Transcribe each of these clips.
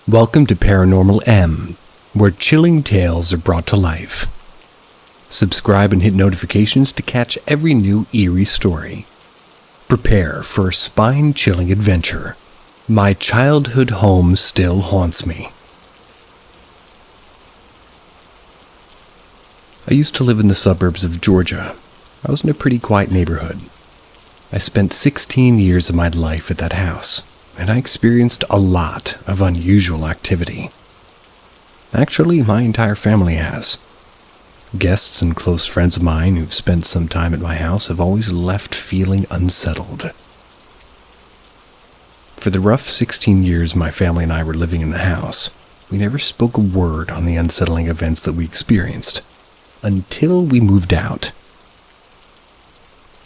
Welcome to Paranormal M, where chilling tales are brought to life. Subscribe and hit notifications to catch every new eerie story. Prepare for a spine-chilling adventure. My childhood home still haunts me. I used to live in the suburbs of Georgia. I was in a pretty quiet neighborhood. I spent 16 years of my life at that house, and I experienced a lot of unusual activity. Actually, my entire family has. Guests and close friends of mine who've spent some time at my house have always left feeling unsettled. For the rough 16 years my family and I were living in the house, we never spoke a word on the unsettling events that we experienced, until we moved out.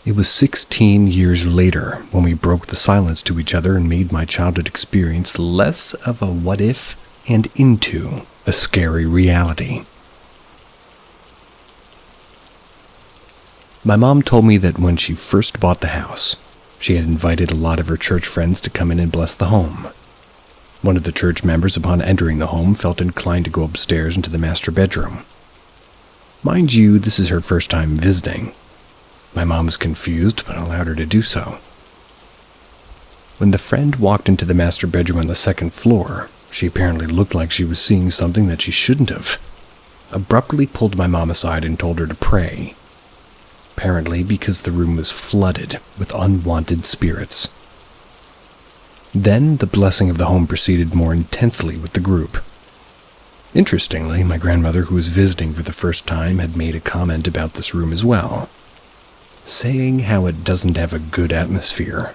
It was 16 years later when we broke the silence to each other and made my childhood experience less of a what if and into a scary reality. My mom told me that when she first bought the house, she had invited a lot of her church friends to come in and bless the home. One of the church members, upon entering the home, felt inclined to go upstairs into the master bedroom. Mind you, this is her first time visiting. My mom was confused, but allowed her to do so. When the friend walked into the master bedroom on the second floor, she apparently looked like she was seeing something that she shouldn't have. Abruptly pulled my mom aside and told her to pray. Apparently because the room was flooded with unwanted spirits. Then the blessing of the home proceeded more intensely with the group. Interestingly, my grandmother, who was visiting for the first time, had made a comment about this room as well, saying how it doesn't have a good atmosphere.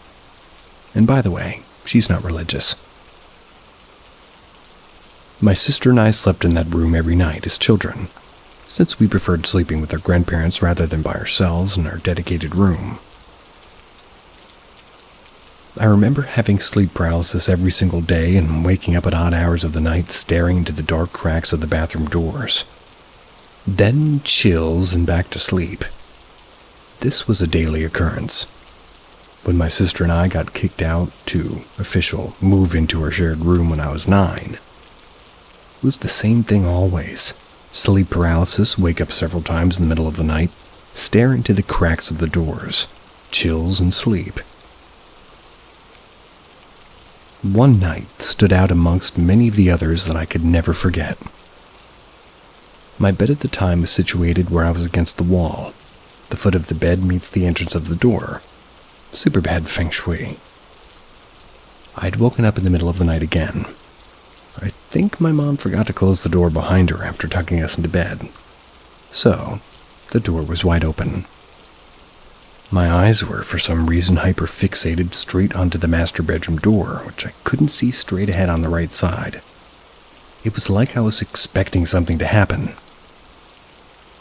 And by the way, she's not religious. My sister and I slept in that room every night as children, since we preferred sleeping with our grandparents rather than by ourselves in our dedicated room. I remember having sleep paralysis every single day and waking up at odd hours of the night staring into the dark cracks of the bathroom doors. Then chills and back to sleep. This was a daily occurrence. When my sister and I got kicked out to official move into our shared room when I was 9, it was the same thing always. Sleep paralysis, wake up several times in the middle of the night, stare into the cracks of the doors, chills and sleep. One night stood out amongst many of the others that I could never forget. My bed at the time was situated where I was against the wall. The foot of the bed meets the entrance of the door. Super bad feng shui. I'd woken up in the middle of the night again. I think my mom forgot to close the door behind her after tucking us into bed. So, the door was wide open. My eyes were, for some reason, hyper-fixated straight onto the master bedroom door, which I couldn't see straight ahead on the right side. It was like I was expecting something to happen.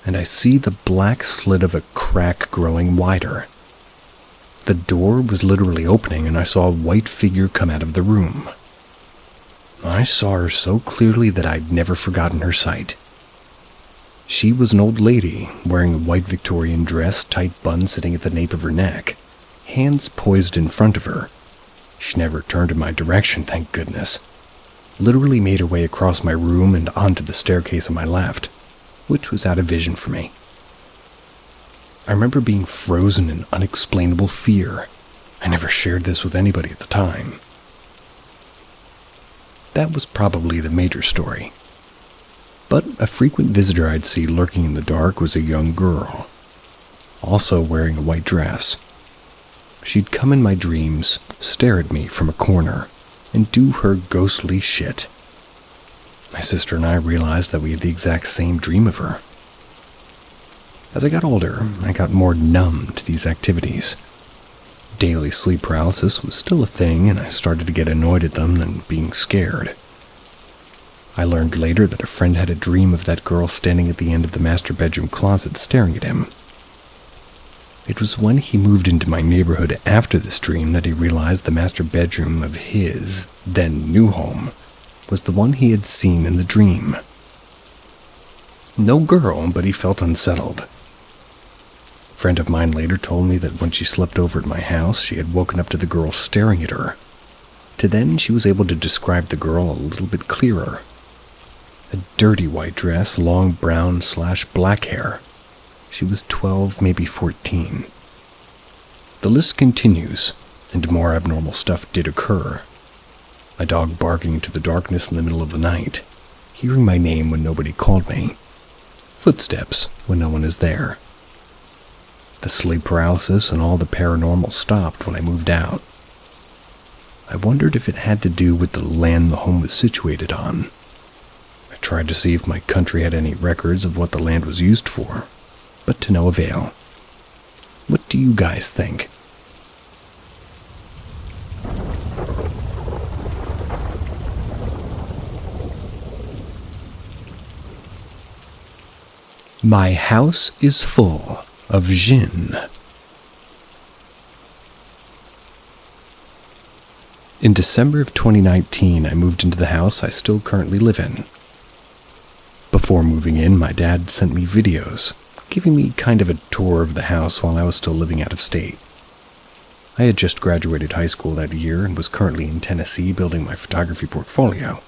And I see the black slit of a crack growing wider. The door was literally opening, and I saw a white figure come out of the room. I saw her so clearly that I'd never forgotten her sight. She was an old lady, wearing a white Victorian dress, tight bun sitting at the nape of her neck, hands poised in front of her. She never turned in my direction, thank goodness. Literally made her way across my room and onto the staircase on my left, which was out of vision for me. I remember being frozen in unexplainable fear. I never shared this with anybody at the time. That was probably the major story. But a frequent visitor I'd see lurking in the dark was a young girl, also wearing a white dress. She'd come in my dreams, stare at me from a corner, and do her ghostly shit. My sister and I realized that we had the exact same dream of her. As I got older, I got more numb to these activities. Daily sleep paralysis was still a thing, and I started to get annoyed at them and being scared. I learned later that a friend had a dream of that girl standing at the end of the master bedroom closet staring at him. It was when he moved into my neighborhood after this dream that he realized the master bedroom of his, then new home, was the one he had seen in the dream. No girl, but he felt unsettled. A friend of mine later told me that when she slept over at my house, she had woken up to the girl staring at her. To then, she was able to describe the girl a little bit clearer. A dirty white dress, long brown/black hair. She was 12, maybe 14. The list continues, and more abnormal stuff did occur. My dog barking into the darkness in the middle of the night, hearing my name when nobody called me, footsteps when no one is there. The sleep paralysis and all the paranormal stopped when I moved out. I wondered if it had to do with the land the home was situated on. I tried to see if my country had any records of what the land was used for, but to no avail. What do you guys think? My house is full of jinn. In December of 2019, I moved into the house I still currently live in. Before moving in, my dad sent me videos, giving me kind of a tour of the house while I was still living out of state. I had just graduated high school that year and was currently in Tennessee building my photography portfolio.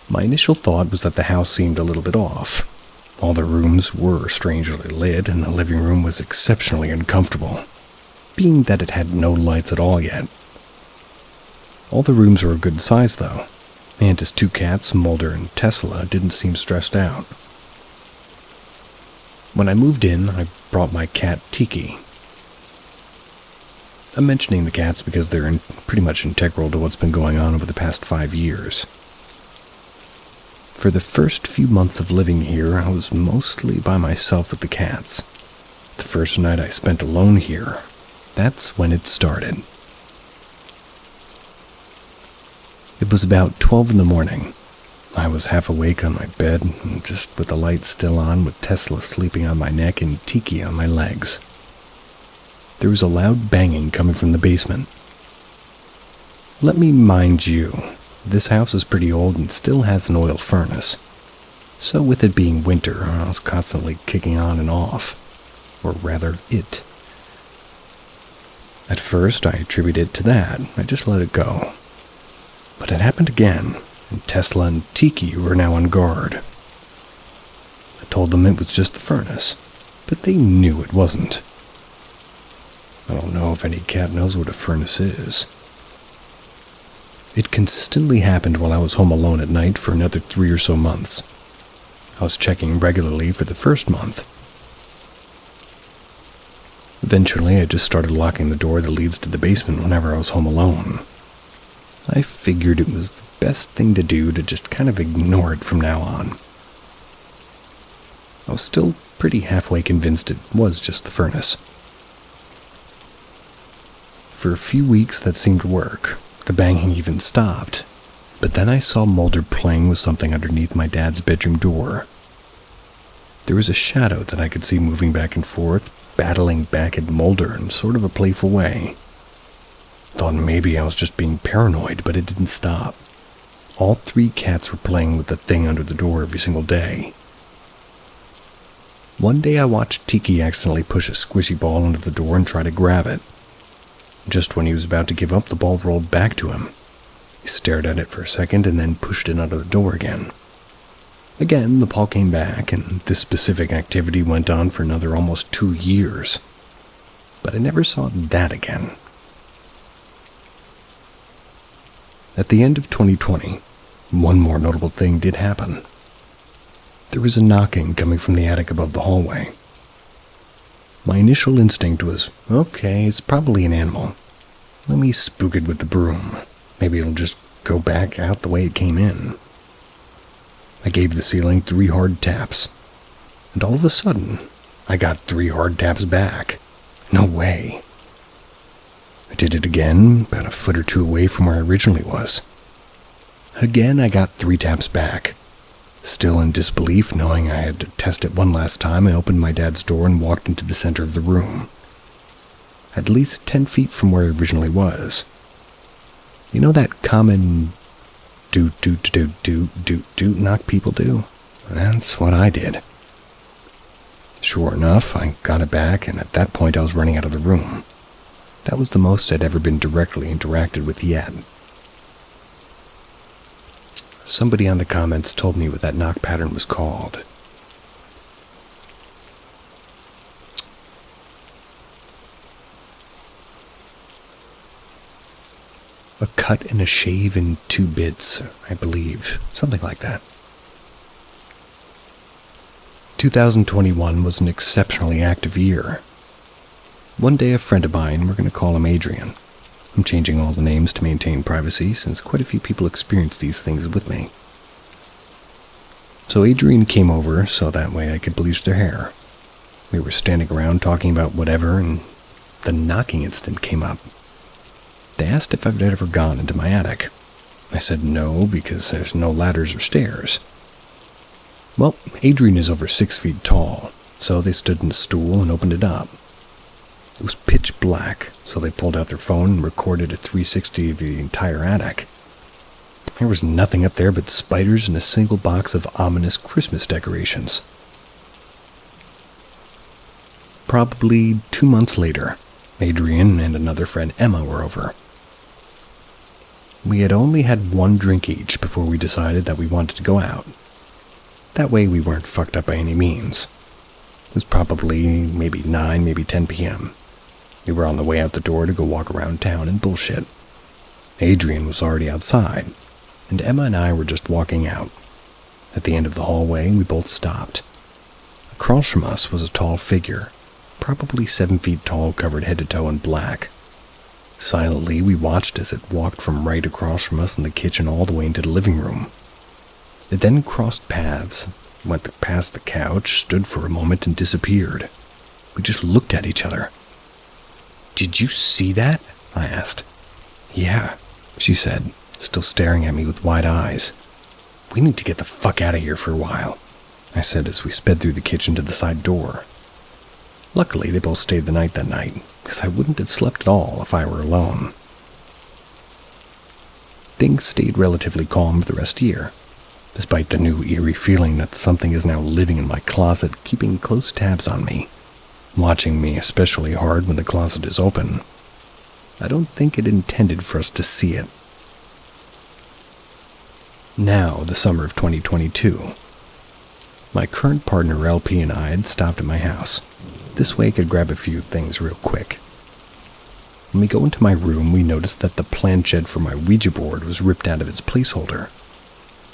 My initial thought was that the house seemed a little bit off. All the rooms were strangely lit, and the living room was exceptionally uncomfortable, being that it had no lights at all yet. All the rooms were a good size, though, and his two cats, Mulder and Tesla, didn't seem stressed out. When I moved in, I brought my cat Tiki. I'm mentioning the cats because they're pretty much integral to what's been going on over the past 5 years. For the first few months of living here, I was mostly by myself with the cats. The first night I spent alone here, that's when it started. It was about 12 in the morning. I was half awake on my bed, just with the light still on, with Tesla sleeping on my neck and Tiki on my legs. There was a loud banging coming from the basement. Let me mind you, this house is pretty old and still has an oil furnace. So with it being winter, I was constantly kicking on and off. Or rather, it. At first, I attributed it to that. I just let it go. But it happened again, and Tesla and Tiki were now on guard. I told them it was just the furnace, but they knew it wasn't. I don't know if any cat knows what a furnace is. It consistently happened while I was home alone at night for another 3 or so months. I was checking regularly for the first month. Eventually, I just started locking the door that leads to the basement whenever I was home alone. I figured it was the best thing to do to just kind of ignore it from now on. I was still pretty halfway convinced it was just the furnace. For a few weeks that seemed to work. The banging even stopped, but then I saw Mulder playing with something underneath my dad's bedroom door. There was a shadow that I could see moving back and forth, battling back at Mulder in sort of a playful way. Thought maybe I was just being paranoid, but it didn't stop. All 3 cats were playing with the thing under the door every single day. One day I watched Tiki accidentally push a squishy ball under the door and try to grab it. Just when he was about to give up, the ball rolled back to him. He stared at it for a second and then pushed it under the door again. Again, the ball came back, and this specific activity went on for another almost 2 years. But I never saw that again. At the end of 2020, one more notable thing did happen. There was a knocking coming from the attic above the hallway. My initial instinct was, okay, it's probably an animal. Let me spook it with the broom. Maybe it'll just go back out the way it came in. I gave the ceiling 3 hard taps, and all of a sudden, I got 3 hard taps back. No way. I did it again, about a foot or 2 away from where I originally was. Again, I got 3 taps back. Still in disbelief, knowing I had to test it one last time, I opened my dad's door and walked into the center of the room. At least 10 feet from where I originally was. You know that common doot knock people do? That's what I did. Sure enough, I got it back, and at that point I was running out of the room. That was the most I'd ever been directly interacted with yet. Somebody on the comments told me what that knock pattern was called. A cut and a shave in 2 bits, I believe. Something like that. 2021 was an exceptionally active year. One day a friend of mine, we're going to call him Adrian. I'm changing all the names to maintain privacy since quite a few people experience these things with me. So Adrian came over so that way I could bleach their hair. We were standing around talking about whatever and the knocking incident came up. They asked if I'd ever gone into my attic. I said no because there's no ladders or stairs. Well, Adrian is over 6 feet tall, so they stood in a stool and opened it up. It was pitch black, so they pulled out their phone and recorded a 360 of the entire attic. There was nothing up there but spiders and a single box of ominous Christmas decorations. Probably 2 months later, Adrian and another friend Emma were over. We had only had 1 drink each before we decided that we wanted to go out. That way we weren't fucked up by any means. It was probably maybe 9, maybe 10 p.m. We were on the way out the door to go walk around town and bullshit. Adrian was already outside, and Emma and I were just walking out. At the end of the hallway, we both stopped. Across from us was a tall figure, probably 7 feet tall, covered head to toe in black. Silently, we watched as it walked from right across from us in the kitchen all the way into the living room. It then crossed paths, went past the couch, stood for a moment, and disappeared. We just looked at each other. "Did you see that?" I asked. "Yeah," she said, still staring at me with wide eyes. "We need to get the fuck out of here for a while," I said as we sped through the kitchen to the side door. Luckily, they both stayed the night that night, because I wouldn't have slept at all if I were alone. Things stayed relatively calm for the rest of the year, despite the new eerie feeling that something is now living in my closet, keeping close tabs on me, watching me especially hard when the closet is open. I don't think it intended for us to see it. Now, the summer of 2022. My current partner LP and I had stopped at my house. This way I could grab a few things real quick. When we go into my room, we notice that the planchette for my Ouija board was ripped out of its placeholder.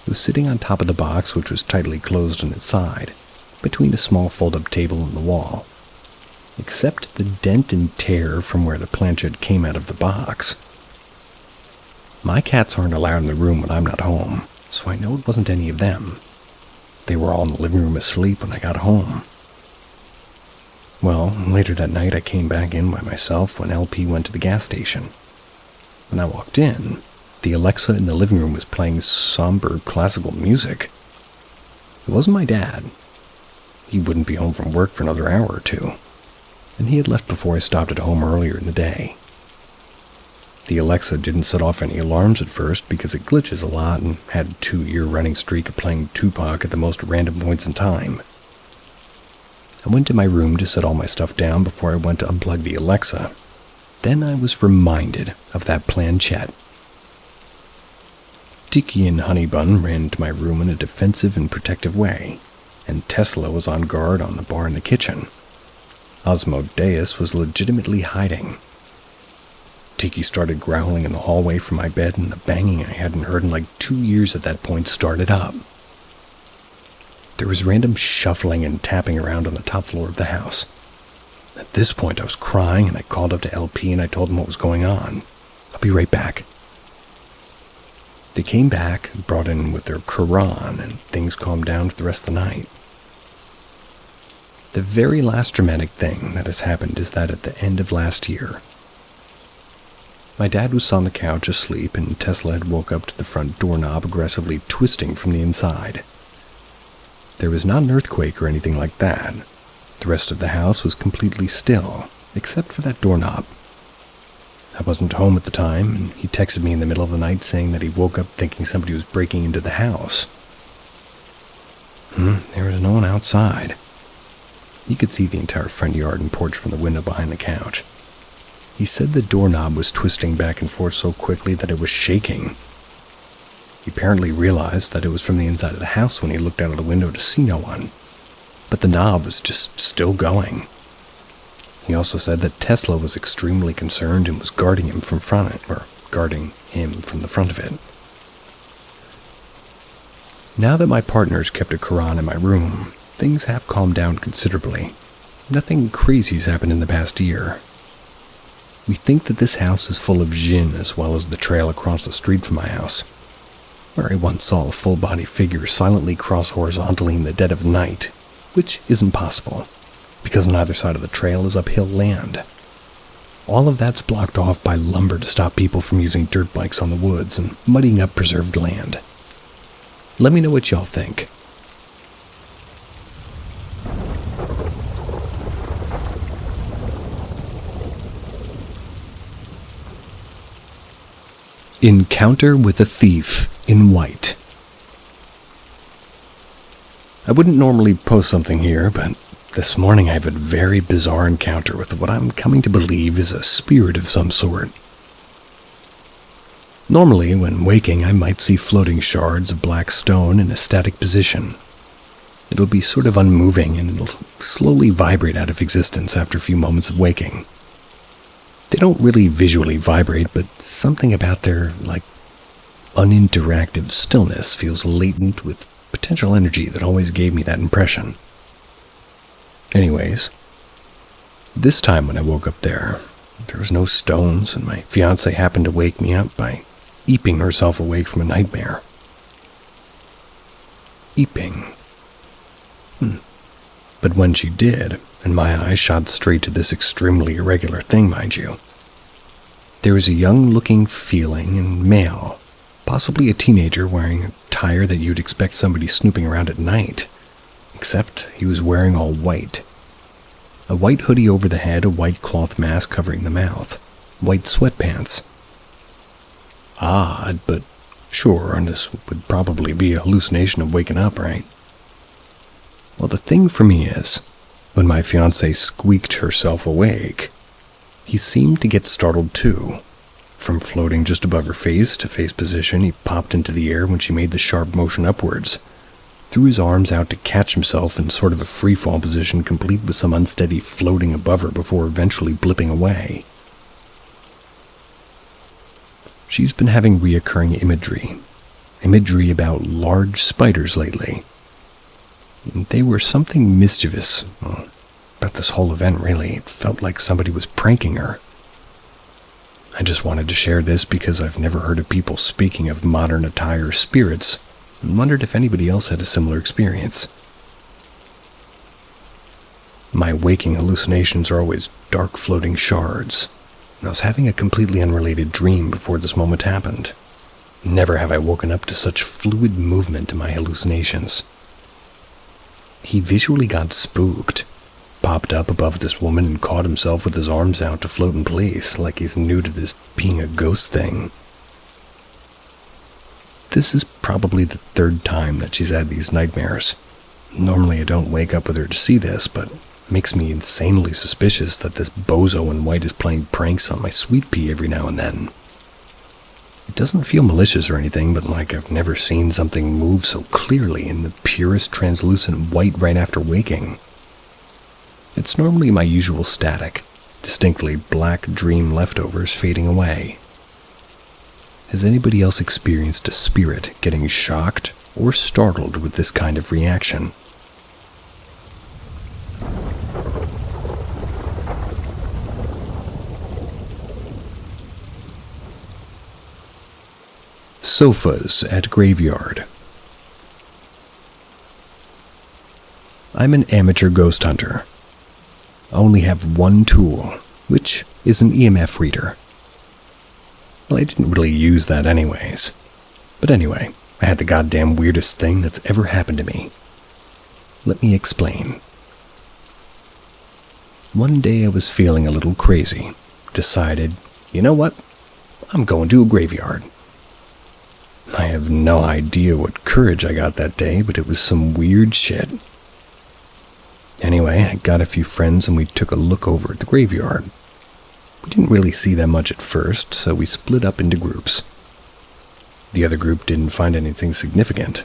It was sitting on top of the box, which was tightly closed on its side, between a small fold-up table and the wall. Except the dent and tear from where the planchette came out of the box. My cats aren't allowed in the room when I'm not home, so I know it wasn't any of them. They were all in the living room asleep when I got home. Well, later that night I came back in by myself when LP went to the gas station. When I walked in, the Alexa in the living room was playing somber classical music. It wasn't my dad. He wouldn't be home from work for another hour or 2, and he had left before I stopped at home earlier in the day. The Alexa didn't set off any alarms at first because it glitches a lot and had a 2-year running streak of playing Tupac at the most random points in time. I went to my room to set all my stuff down before I went to unplug the Alexa. Then I was reminded of that planchette. Tiki and Honeybun ran into my room in a defensive and protective way, and Tesla was on guard on the bar in the kitchen. Osmodeus was legitimately hiding. Tiki started growling in the hallway from my bed, and the banging I hadn't heard in like 2 years at that point started up. There was random shuffling and tapping around on the top floor of the house. At this point I was crying, and I called up to LP and I told him what was going on. "I'll be right back." They came back, brought in with their Quran, and things calmed down for the rest of the night. The very last dramatic thing that has happened is that at the end of last year, my dad was on the couch asleep, and Tesla had woke up to the front doorknob aggressively twisting from the inside. There was not an earthquake or anything like that. The rest of the house was completely still, except for that doorknob. I wasn't home at the time, and he texted me in the middle of the night saying that he woke up thinking somebody was breaking into the house. There was no one outside. You could see the entire front yard and porch from the window behind the couch. He said the doorknob was twisting back and forth so quickly that it was shaking. He apparently realized that it was from the inside of the house when he looked out of the window to see no one, but the knob was just still going. He also said that Tesla was extremely concerned and was guarding him from the front of it. Now that my partners kept a Quran in my room, things have calmed down considerably. Nothing crazy's happened in the past year. We think that this house is full of jinn as well as the trail across the street from my house, where I once saw a full-body figure silently cross horizontally in the dead of night, which isn't possible, because on either side of the trail is uphill land. All of that's blocked off by lumber to stop people from using dirt bikes on the woods and muddying up preserved land. Let me know what y'all think. Encounter with a Thief in White. I wouldn't normally post something here, but this morning I have a very bizarre encounter with what I'm coming to believe is a spirit of some sort. Normally, when waking, I might see floating shards of black stone in a static position. It'll be sort of unmoving and it'll slowly vibrate out of existence after a few moments of waking. They don't really visually vibrate, but something about their, uninteractive stillness feels latent with potential energy that always gave me that impression. Anyways, this time when I woke up there was no stones, and my fiancée happened to wake me up by eeping herself awake from a nightmare. Eeping. But when she did, and my eyes shot straight to this extremely irregular thing, mind you, there was a young-looking feeling and male, possibly a teenager wearing a attire that you'd expect somebody snooping around at night, except he was wearing all white. A white hoodie over the head, a white cloth mask covering the mouth, white sweatpants. Odd, but sure, and this would probably be a hallucination of waking up, right? Well, the thing for me is, when my fiancée squeaked herself awake, he seemed to get startled too. From floating just above her face to face position, he popped into the air when she made the sharp motion upwards, threw his arms out to catch himself in sort of a free-fall position complete with some unsteady floating above her before eventually blipping away. She's been having reoccurring imagery about large spiders lately. They were something mischievous about this whole event, really. It felt like somebody was pranking her. I just wanted to share this because I've never heard of people speaking of modern attire spirits and wondered if anybody else had a similar experience. My waking hallucinations are always dark floating shards. I was having a completely unrelated dream before this moment happened. Never have I woken up to such fluid movement in my hallucinations. He visually got spooked, popped up above this woman and caught himself with his arms out to float in place like he's new to this being a ghost thing. This is probably the third time that she's had these nightmares. Normally I don't wake up with her to see this, but it makes me insanely suspicious that this bozo in white is playing pranks on my sweet pea every now and then. It doesn't feel malicious or anything, but like I've never seen something move so clearly in the purest translucent white right after waking. It's normally my usual static, distinctly black dream leftovers fading away. Has anybody else experienced a spirit getting shocked or startled with this kind of reaction? Sofas at graveyard. I'm an amateur ghost hunter. I only have one tool, which is an EMF reader. Well, I didn't really use that anyways. But anyway, I had the goddamn weirdest thing that's ever happened to me. Let me explain. One day I was feeling a little crazy. Decided, you know what? I'm going to a graveyard. I have no idea what courage I got that day, but it was some weird shit. Anyway, I got a few friends and we took a look over at the graveyard. We didn't really see them much at first, so we split up into groups. The other group didn't find anything significant.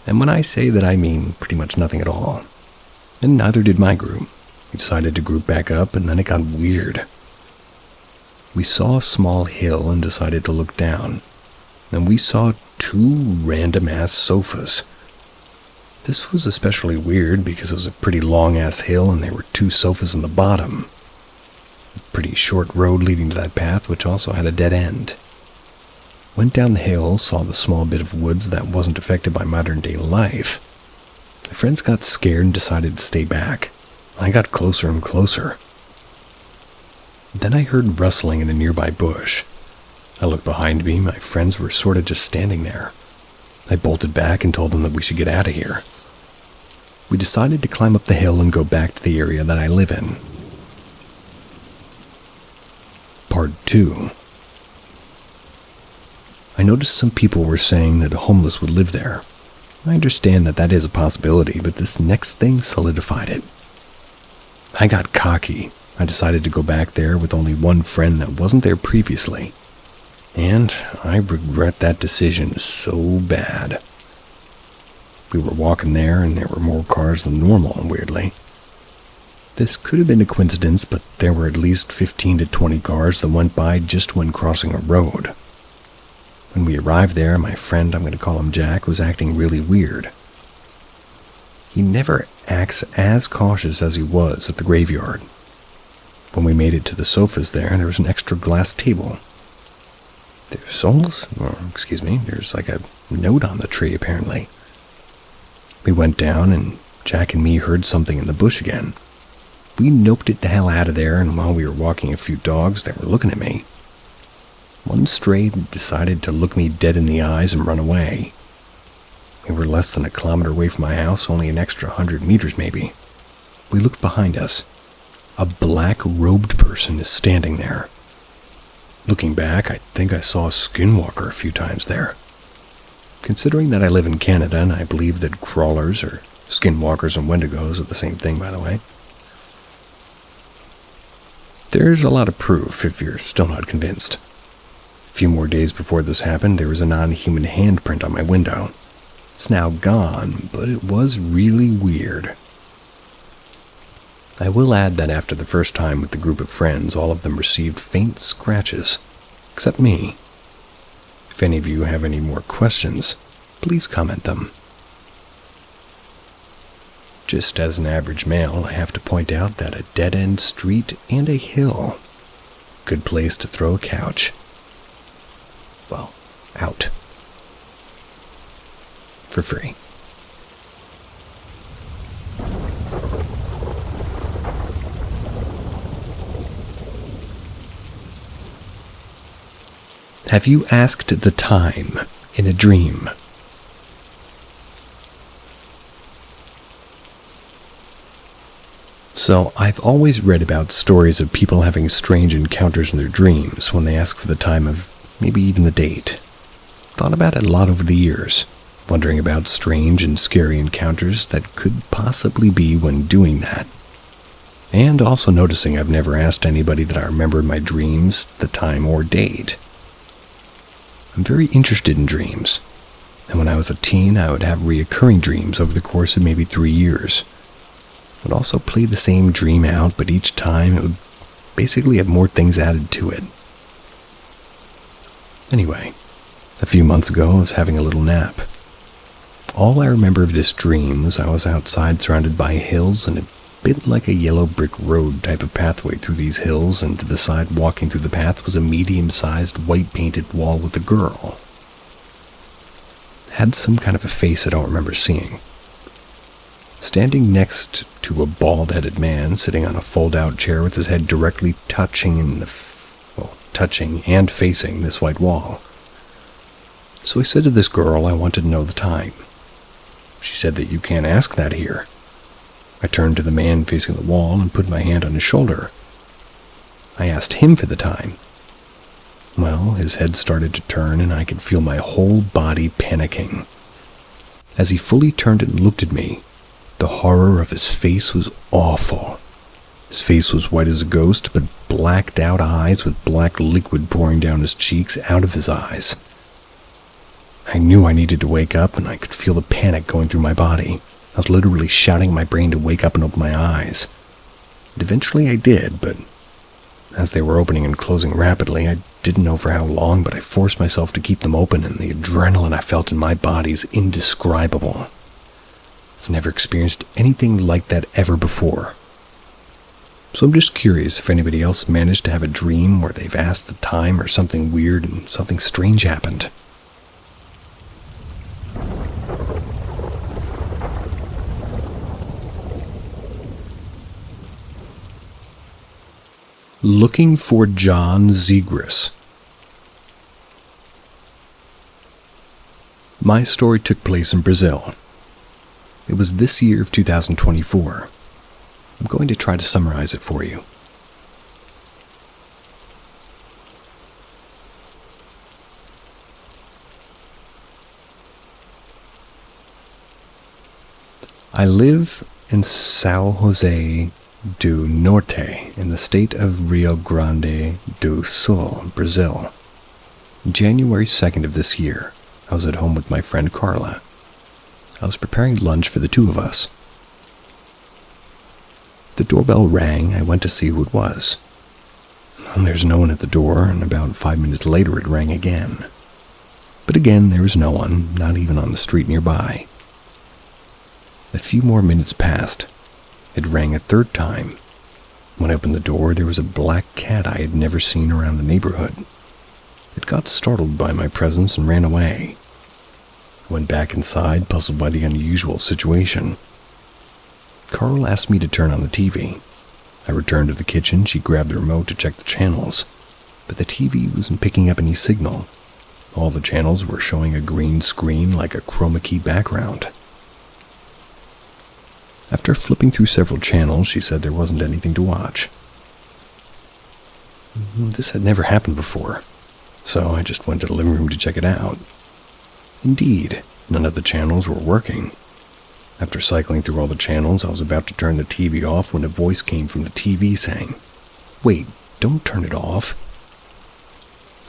And when I say that, I mean pretty much nothing at all. And neither did my group. We decided to group back up, and then it got weird. We saw a small hill and decided to look down, and we saw 2 random-ass sofas. This was especially weird because it was a pretty long-ass hill and there were 2 sofas in the bottom. A pretty short road leading to that path, which also had a dead end. Went down the hill, saw the small bit of woods that wasn't affected by modern-day life. My friends got scared and decided to stay back. I got closer and closer. Then I heard rustling in a nearby bush. I looked behind me. My friends were sort of just standing there. I bolted back and told them that we should get out of here. We decided to climb up the hill and go back to the area that I live in. Part 2. I noticed some people were saying that a homeless would live there. I understand that that is a possibility, but this next thing solidified it. I got cocky. I decided to go back there with only one friend that wasn't there previously. And I regret that decision so bad. We were walking there, and there were more cars than normal, weirdly. This could have been a coincidence, but there were at least 15 to 20 cars that went by just when crossing a road. When we arrived there, my friend, I'm going to call him Jack, was acting really weird. He never acts as cautious as he was at the graveyard. When we made it to the sofas there was an extra glass table. There's like a note on the tree, apparently. We went down, and Jack and me heard something in the bush again. We noped it the hell out of there, and while we were walking a few dogs that were looking at me, one stray decided to look me dead in the eyes and run away. We were less than a kilometer away from my house, only an extra 100 meters maybe. We looked behind us. A black-robed person is standing there. Looking back, I think I saw a skinwalker a few times there. Considering that I live in Canada, and I believe that crawlers, or skinwalkers and wendigos, are the same thing, by the way, there's a lot of proof if you're still not convinced. A few more days before this happened, there was a non-human handprint on my window. It's now gone, but it was really weird. I will add that after the first time with the group of friends, all of them received faint scratches, except me. If any of you have any more questions, please comment them. Just as an average male, I have to point out that a dead-end street and a hill. Good place to throw a couch. Well, out. For free. Have you asked the time in a dream? So, I've always read about stories of people having strange encounters in their dreams when they ask for the time of maybe even the date. Thought about it a lot over the years, wondering about strange and scary encounters that could possibly be when doing that. And also noticing I've never asked anybody that I remember in my dreams the time or date. I'm very interested in dreams, and when I was a teen, I would have reoccurring dreams over the course of maybe 3 years. I would also play the same dream out, but each time it would basically have more things added to it. Anyway, a few months ago, I was having a little nap. All I remember of this dream was I was outside surrounded by hills and a bit like a yellow brick road type of pathway through these hills, and to the side walking through the path was a medium-sized white-painted wall with a girl. Had some kind of a face I don't remember seeing. Standing next to a bald-headed man sitting on a fold-out chair with his head directly touching and facing this white wall. So I said to this girl I wanted to know the time. She said that you can't ask that here. I turned to the man facing the wall and put my hand on his shoulder. I asked him for the time. Well, his head started to turn and I could feel my whole body panicking. As he fully turned and looked at me, the horror of his face was awful. His face was white as a ghost, but blacked out eyes with black liquid pouring down his cheeks out of his eyes. I knew I needed to wake up, and I could feel the panic going through my body. I was literally shouting at my brain to wake up and open my eyes. And eventually I did, but as they were opening and closing rapidly, I didn't know for how long, but I forced myself to keep them open, and the adrenaline I felt in my body is indescribable. I've never experienced anything like that ever before. So I'm just curious if anybody else managed to have a dream where they've asked the time or something weird and something strange happened. Looking for John Zegras. My story took place in Brazil. It was this year of 2024. I'm going to try to summarize it for you. I live in São José do Norte in the state of Rio Grande do Sul, Brazil. January 2nd of this year, I was at home with my friend Carla. I was preparing lunch for the two of us. The doorbell rang. I went to see who it was. There's no one at the door, and about 5 minutes later it rang again. But again, there was no one, not even on the street nearby. A few more minutes passed. It rang a third time. When I opened the door, there was a black cat I had never seen around the neighborhood. It got startled by my presence and ran away. I went back inside, puzzled by the unusual situation. Carl asked me to turn on the TV. I returned to the kitchen. She grabbed the remote to check the channels, but the TV wasn't picking up any signal. All the channels were showing a green screen like a chroma key background. After flipping through several channels, she said there wasn't anything to watch. This had never happened before, so I just went to the living room to check it out. Indeed, none of the channels were working. After cycling through all the channels, I was about to turn the TV off when a voice came from the TV saying, "Wait, don't turn it off."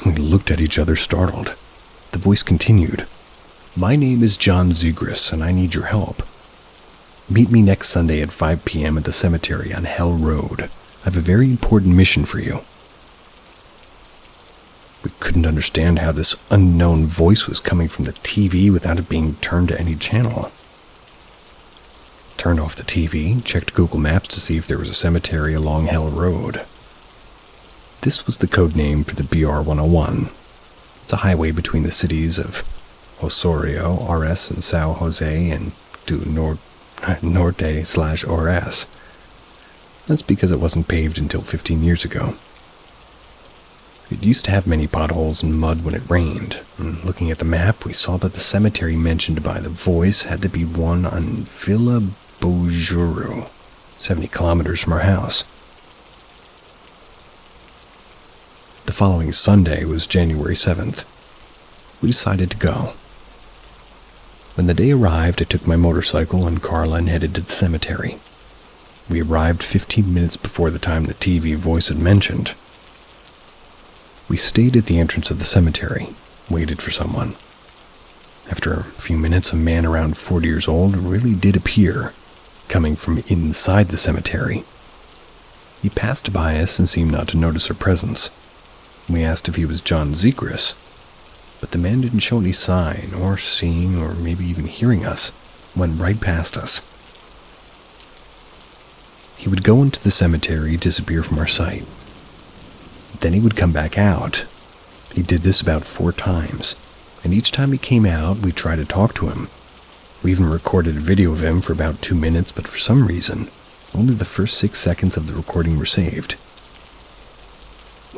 We looked at each other startled. The voice continued, "My name is John Zegras, and I need your help. Meet me next Sunday at 5 p.m. at the cemetery on Hell Road. I have a very important mission for you." We couldn't understand how this unknown voice was coming from the TV without it being turned to any channel. Turned off the TV, checked Google Maps to see if there was a cemetery along Hell Road. This was the code name for the BR-101. It's a highway between the cities of Osorio, RS, and São José, and do Norte/RS. That's because it wasn't paved until 15 years ago. It used to have many potholes and mud when it rained, and looking at the map, we saw that the cemetery mentioned by the voice had to be one on Vila Bojuro, 70 kilometers from our house. The following Sunday was January 7th. We decided to go. When the day arrived, I took my motorcycle and Carla and headed to the cemetery. We arrived 15 minutes before the time the TV voice had mentioned. We stayed at the entrance of the cemetery, waited for someone. After a few minutes, a man around 40 years old really did appear, coming from inside the cemetery. He passed by us and seemed not to notice our presence. We asked if he was John Zegras, but the man didn't show any sign, or seeing, or maybe even hearing us. Went right past us. He would go into the cemetery, disappear from our sight. Then he would come back out. He did this about 4 times, and each time he came out, we'd try to talk to him. We even recorded a video of him for about 2 minutes, but for some reason, only the first 6 seconds of the recording were saved.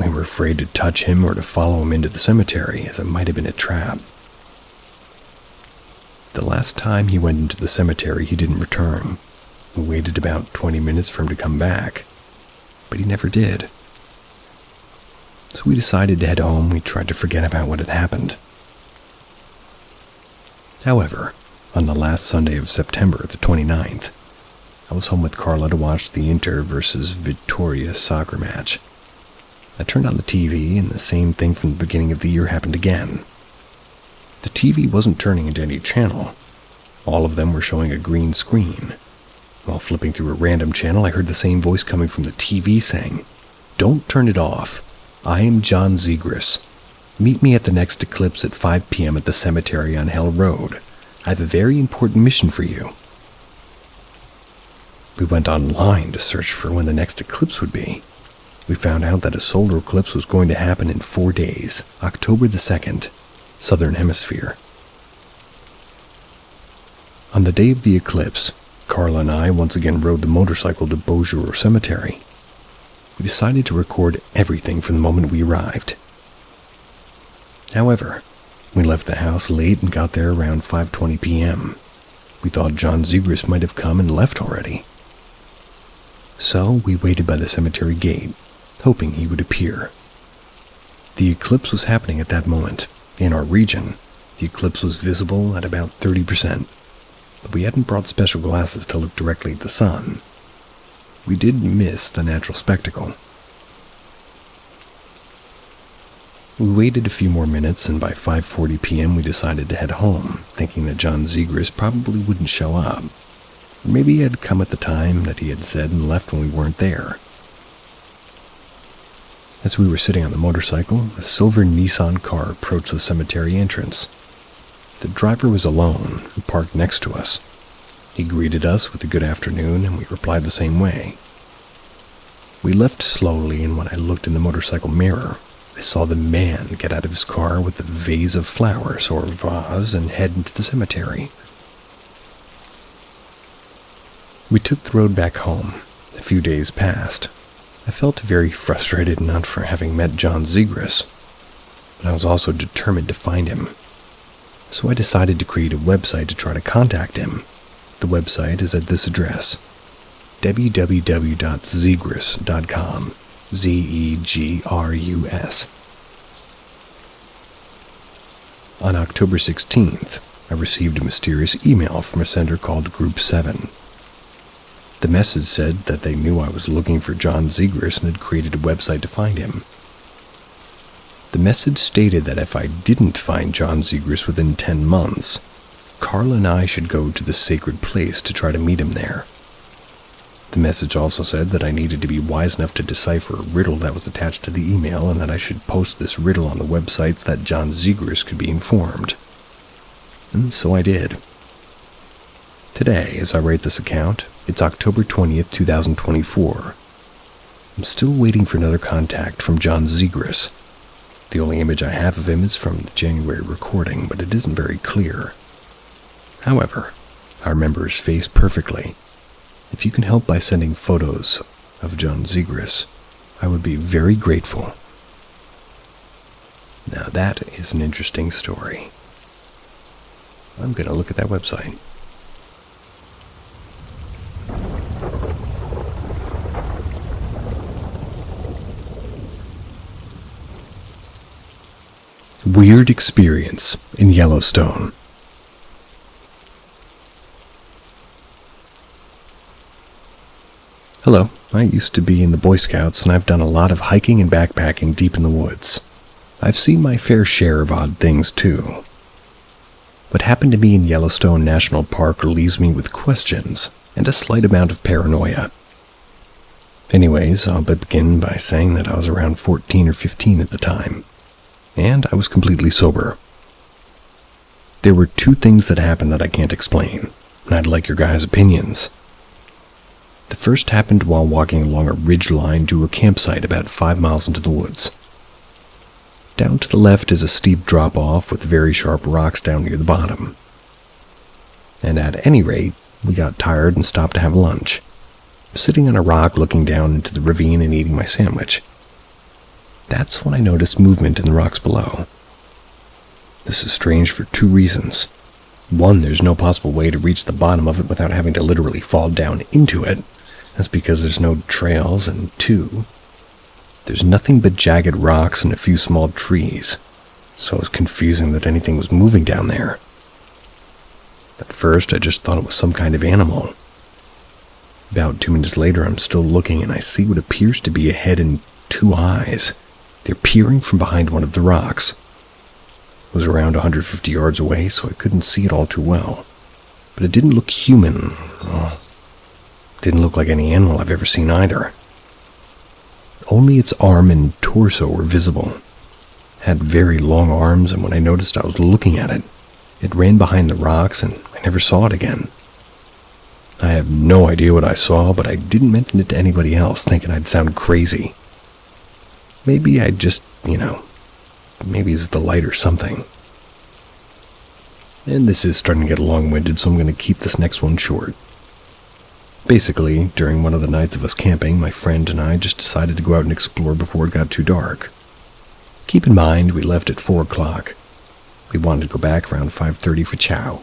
We were afraid to touch him or to follow him into the cemetery, as it might have been a trap. The last time he went into the cemetery, he didn't return. We waited about 20 minutes for him to come back, but he never did. So we decided to head home. We tried to forget about what had happened. However, on the last Sunday of September, the 29th, I was home with Carla to watch the Inter versus Victoria soccer match. I turned on the TV, and the same thing from the beginning of the year happened again. The TV wasn't turning into any channel. All of them were showing a green screen. While flipping through a random channel, I heard the same voice coming from the TV saying, "Don't turn it off. I am John Zegras. Meet me at the next eclipse at 5 p.m. at the cemetery on Hell Road. I have a very important mission for you." We went online to search for when the next eclipse would be. We found out that a solar eclipse was going to happen in 4 days, October the 2nd, Southern Hemisphere. On the day of the eclipse, Carla and I once again rode the motorcycle to Beaujour Cemetery. We decided to record everything from the moment we arrived. However, we left the house late and got there around 5:20 p.m. We thought John Zegras might have come and left already. So we waited by the cemetery gate, hoping he would appear. The eclipse was happening at that moment. In our region, the eclipse was visible at about 30%, but we hadn't brought special glasses to look directly at the sun. We did miss the natural spectacle. We waited a few more minutes, and by 5:40 p.m. we decided to head home, thinking that John Zegras probably wouldn't show up. Or maybe he had come at the time that he had said and left when we weren't there. As we were sitting on the motorcycle, a silver Nissan car approached the cemetery entrance. The driver was alone and parked next to us. He greeted us with a good afternoon, and we replied the same way. We left slowly, and when I looked in the motorcycle mirror, I saw the man get out of his car with a vase of flowers or vase and head into the cemetery. We took the road back home. A few days passed. I felt very frustrated not for having met John Zegras, but I was also determined to find him. So I decided to create a website to try to contact him. The website is at this address, www.zegras.com, Zegrus. On October 16th, I received a mysterious email from a sender called Group 7. The message said that they knew I was looking for John Zegras and had created a website to find him. The message stated that if I didn't find John Zegras within 10 months, Carla and I should go to the sacred place to try to meet him there. The message also said that I needed to be wise enough to decipher a riddle that was attached to the email, and that I should post this riddle on the website so that John Zegras could be informed. And so I did. Today, as I write this account, it's October 20th, 2024. I'm still waiting for another contact from John Zegras. The only image I have of him is from the January recording, but it isn't very clear. However, I remember his face perfectly. If you can help by sending photos of John Zegras, I would be very grateful. Now that is an interesting story. I'm going to look at that website. Weird experience in Yellowstone. Hello, I used to be in the Boy Scouts, and I've done a lot of hiking and backpacking deep in the woods. I've seen my fair share of odd things too. What happened to me in Yellowstone National Park leaves me with questions and a slight amount of paranoia. Anyways, I'll begin by saying that I was around 14 or 15 at the time, and I was completely sober. There were two things that happened that I can't explain, and I'd like your guys' opinions. The first happened while walking along a ridge line to a campsite about 5 miles into the woods. Down to the left is a steep drop-off with very sharp rocks down near the bottom. And at any rate, we got tired and stopped to have lunch. Sitting on a rock looking down into the ravine and eating my sandwich. That's when I noticed movement in the rocks below. This is strange for two reasons. One, there's no possible way to reach the bottom of it without having to literally fall down into it. That's because there's no trails, and two, there's nothing but jagged rocks and a few small trees, so it was confusing that anything was moving down there. At first, I just thought it was some kind of animal. About 2 minutes later, I'm still looking and I see what appears to be a head and two eyes. They're peering from behind one of the rocks. It was around 150 yards away, so I couldn't see it all too well. But it didn't look human. Well, it didn't look like any animal I've ever seen either. Only its arm and torso were visible. It had very long arms, and when I noticed I was looking at it, it ran behind the rocks and I never saw it again. I have no idea what I saw, but I didn't mention it to anybody else, thinking I'd sound crazy. Maybe I just, maybe it's the light or something. And this is starting to get long-winded, so I'm going to keep this next one short. Basically, during one of the nights of us camping, my friend and I just decided to go out and explore before it got too dark. Keep in mind, we left at 4 o'clock. We wanted to go back around 5:30 for chow.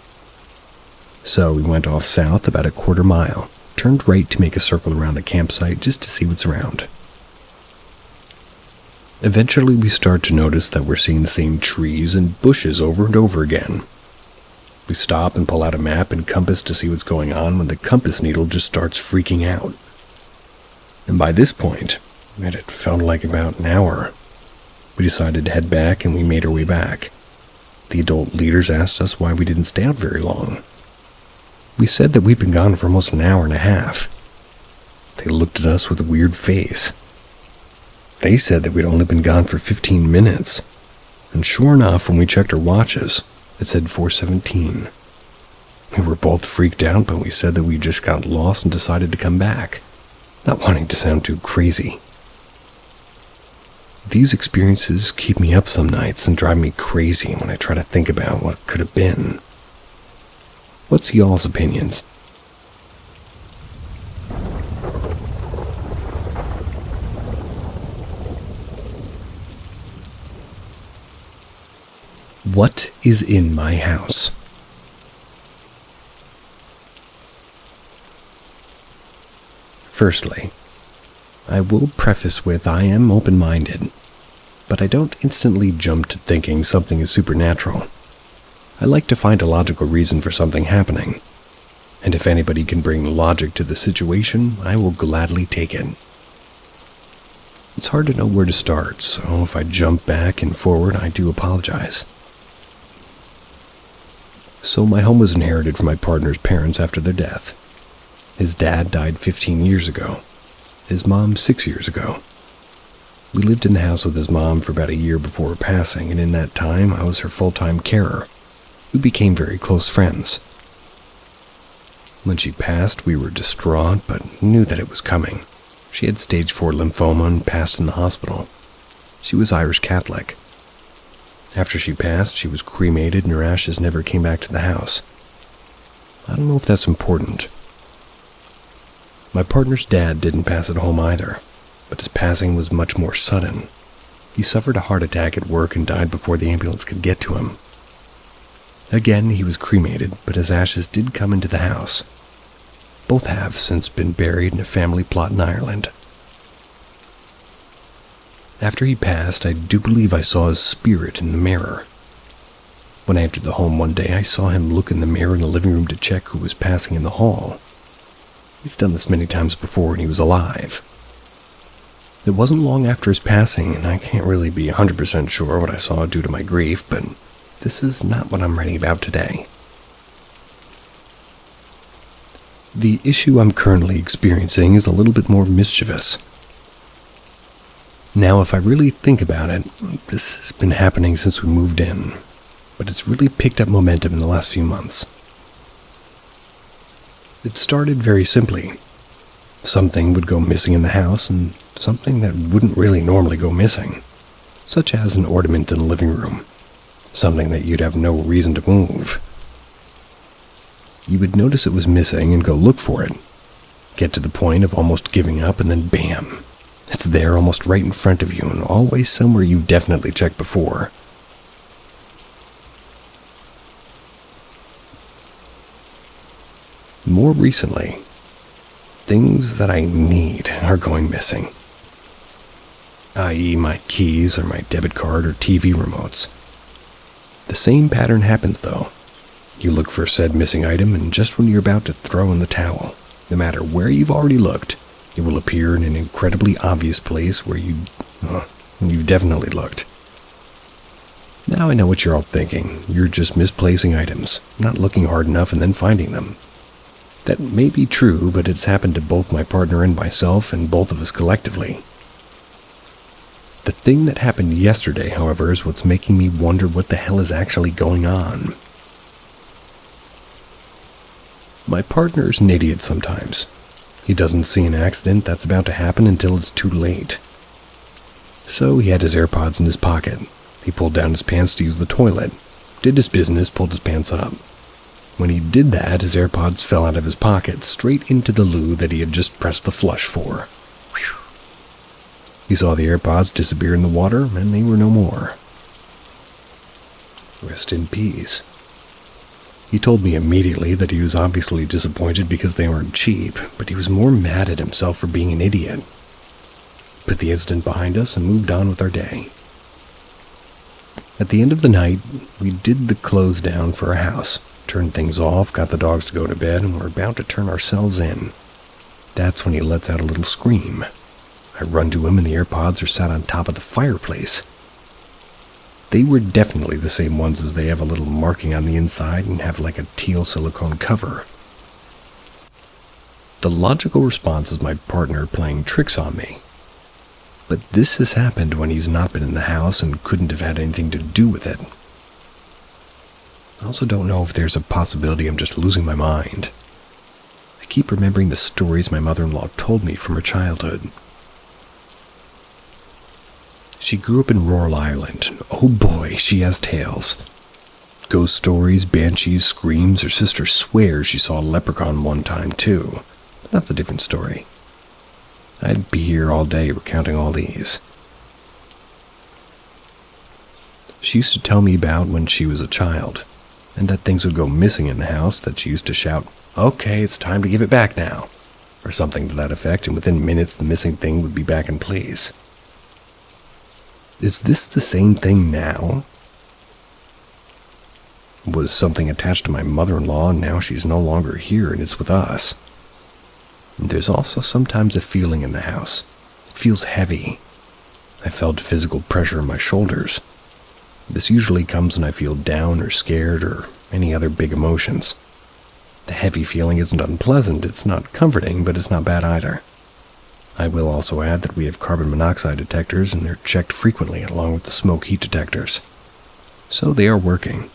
So we went off south about a quarter mile, turned right to make a circle around the campsite just to see what's around. Eventually we start to notice that we're seeing the same trees and bushes over and over again. We stop and pull out a map and compass to see what's going on when the compass needle just starts freaking out. And by this point, it had felt like about an hour. We decided to head back and we made our way back. The adult leaders asked us why we didn't stay out very long. We said that we'd been gone for almost an hour and a half. They looked at us with a weird face. They said that we'd only been gone for 15 minutes. And sure enough, when we checked our watches, it said 4:17. We were both freaked out, but we said that we just got lost and decided to come back, not wanting to sound too crazy. These experiences keep me up some nights and drive me crazy when I try to think about what could have been. What's y'all's opinions? What is in my house? Firstly, I will preface with I am open-minded, but I don't instantly jump to thinking something is supernatural. I like to find a logical reason for something happening, and if anybody can bring logic to the situation, I will gladly take it. It's hard to know where to start, so if I jump back and forward, I do apologize. So my home was inherited from my partner's parents after their death. His dad died 15 years ago. His mom 6 years ago. We lived in the house with his mom for about a year before her passing, and in that time, I was her full-time carer. We became very close friends. When she passed, we were distraught, but knew that it was coming. She had stage 4 lymphoma and passed in the hospital. She was Irish Catholic. After she passed, she was cremated and her ashes never came back to the house. I don't know if that's important. My partner's dad didn't pass at home either, but his passing was much more sudden. He suffered a heart attack at work and died before the ambulance could get to him. Again, he was cremated, but his ashes did come into the house. Both have since been buried in a family plot in Ireland. After he passed, I do believe I saw his spirit in the mirror. When I entered the home one day, I saw him look in the mirror in the living room to check who was passing in the hall. He's done this many times before when he was alive. It wasn't long after his passing, and I can't really be 100% sure what I saw due to my grief, but this is not what I'm writing about today. The issue I'm currently experiencing is a little bit more mischievous. Now, if I really think about it, this has been happening since we moved in, but it's really picked up momentum in the last few months. It started very simply. Something would go missing in the house, and something that wouldn't really normally go missing, such as an ornament in the living room, something that you'd have no reason to move. You would notice it was missing and go look for it, get to the point of almost giving up, and then bam, it's there almost right in front of you and always somewhere you've definitely checked before. More recently, things that I need are going missing, i.e. my keys or my debit card or TV remotes. The same pattern happens though. You look for said missing item, and just when you're about to throw in the towel, No matter where you've already looked, it will appear in an incredibly obvious place where you've definitely looked. Now I know what you're all thinking. You're just misplacing items, not looking hard enough and then finding them. That may be true, but it's happened to both my partner and myself, and both of us collectively. The thing that happened yesterday, however, is what's making me wonder what the hell is actually going on. My partner's an idiot sometimes. He doesn't see an accident that's about to happen until it's too late. So he had his AirPods in his pocket. He pulled down his pants to use the toilet, did his business, pulled his pants up. When he did that, his AirPods fell out of his pocket, straight into the loo that he had just pressed the flush for. Whew. He saw the AirPods disappear in the water, and they were no more. Rest in peace. He told me immediately that he was obviously disappointed because they weren't cheap, but he was more mad at himself for being an idiot. Put the incident behind us and moved on with our day. At the end of the night, we did the close down for our house, turned things off, got the dogs to go to bed, and were about to turn ourselves in. That's when he lets out a little scream. I run to him and the AirPods are sat on top of the fireplace. They were definitely the same ones as they have a little marking on the inside and have like a teal silicone cover. The logical response is my partner playing tricks on me. But this has happened when he's not been in the house and couldn't have had anything to do with it. I also don't know if there's a possibility I'm just losing my mind. I keep remembering the stories my mother-in-law told me from her childhood. She grew up in rural Ireland, and oh boy, she has tales. Ghost stories, banshees, screams. Her sister swears she saw a leprechaun one time too. But that's a different story. I'd be here all day recounting all these. She used to tell me about when she was a child, and that things would go missing in the house that she used to shout, "Okay, it's time to give it back now," or something to that effect, and within minutes the missing thing would be back in place. Is this the same thing now? Was something attached to my mother-in-law and now she's no longer here and it's with us? There's also sometimes a feeling in the house. It feels heavy. I felt physical pressure in my shoulders. This usually comes when I feel down or scared or any other big emotions. The heavy feeling isn't unpleasant, it's not comforting, but it's not bad either. I will also add that we have carbon monoxide detectors and they're checked frequently along with the smoke heat detectors. So they are working.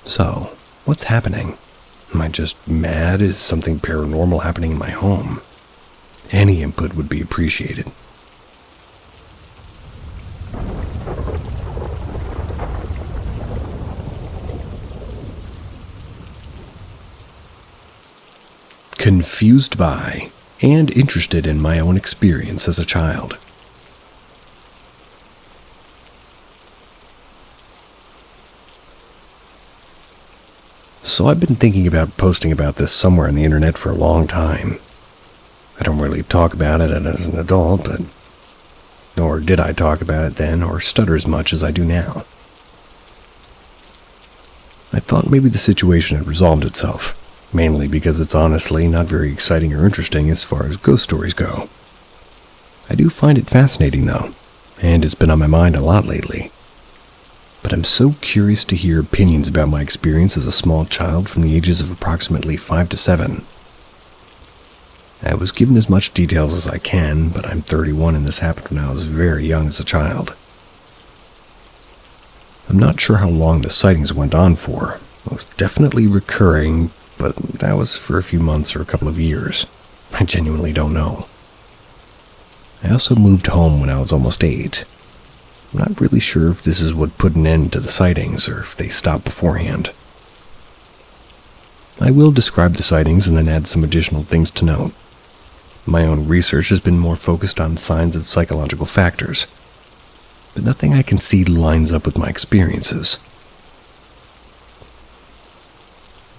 So, what's happening? Am I just mad? Is something paranormal happening in my home? Any input would be appreciated. Confused by and interested in my own experience as a child. So I've been thinking about posting about this somewhere on the internet for a long time. I don't really talk about it as an adult, but nor did I talk about it then or stutter as much as I do now. I thought maybe the situation had resolved itself, mainly because it's honestly not very exciting or interesting as far as ghost stories go. I do find it fascinating though, and it's been on my mind a lot lately. But I'm so curious to hear opinions about my experience as a small child from the ages of approximately 5 to 7. I was given as much details as I can, but I'm 31 and this happened when I was very young as a child. I'm not sure how long the sightings went on for. It was definitely recurring, but that was for a few months or a couple of years. I genuinely don't know. I also moved home when I was almost 8. I'm not really sure if this is what put an end to the sightings or if they stopped beforehand. I will describe the sightings and then add some additional things to note. My own research has been more focused on signs of psychological factors, but nothing I can see lines up with my experiences.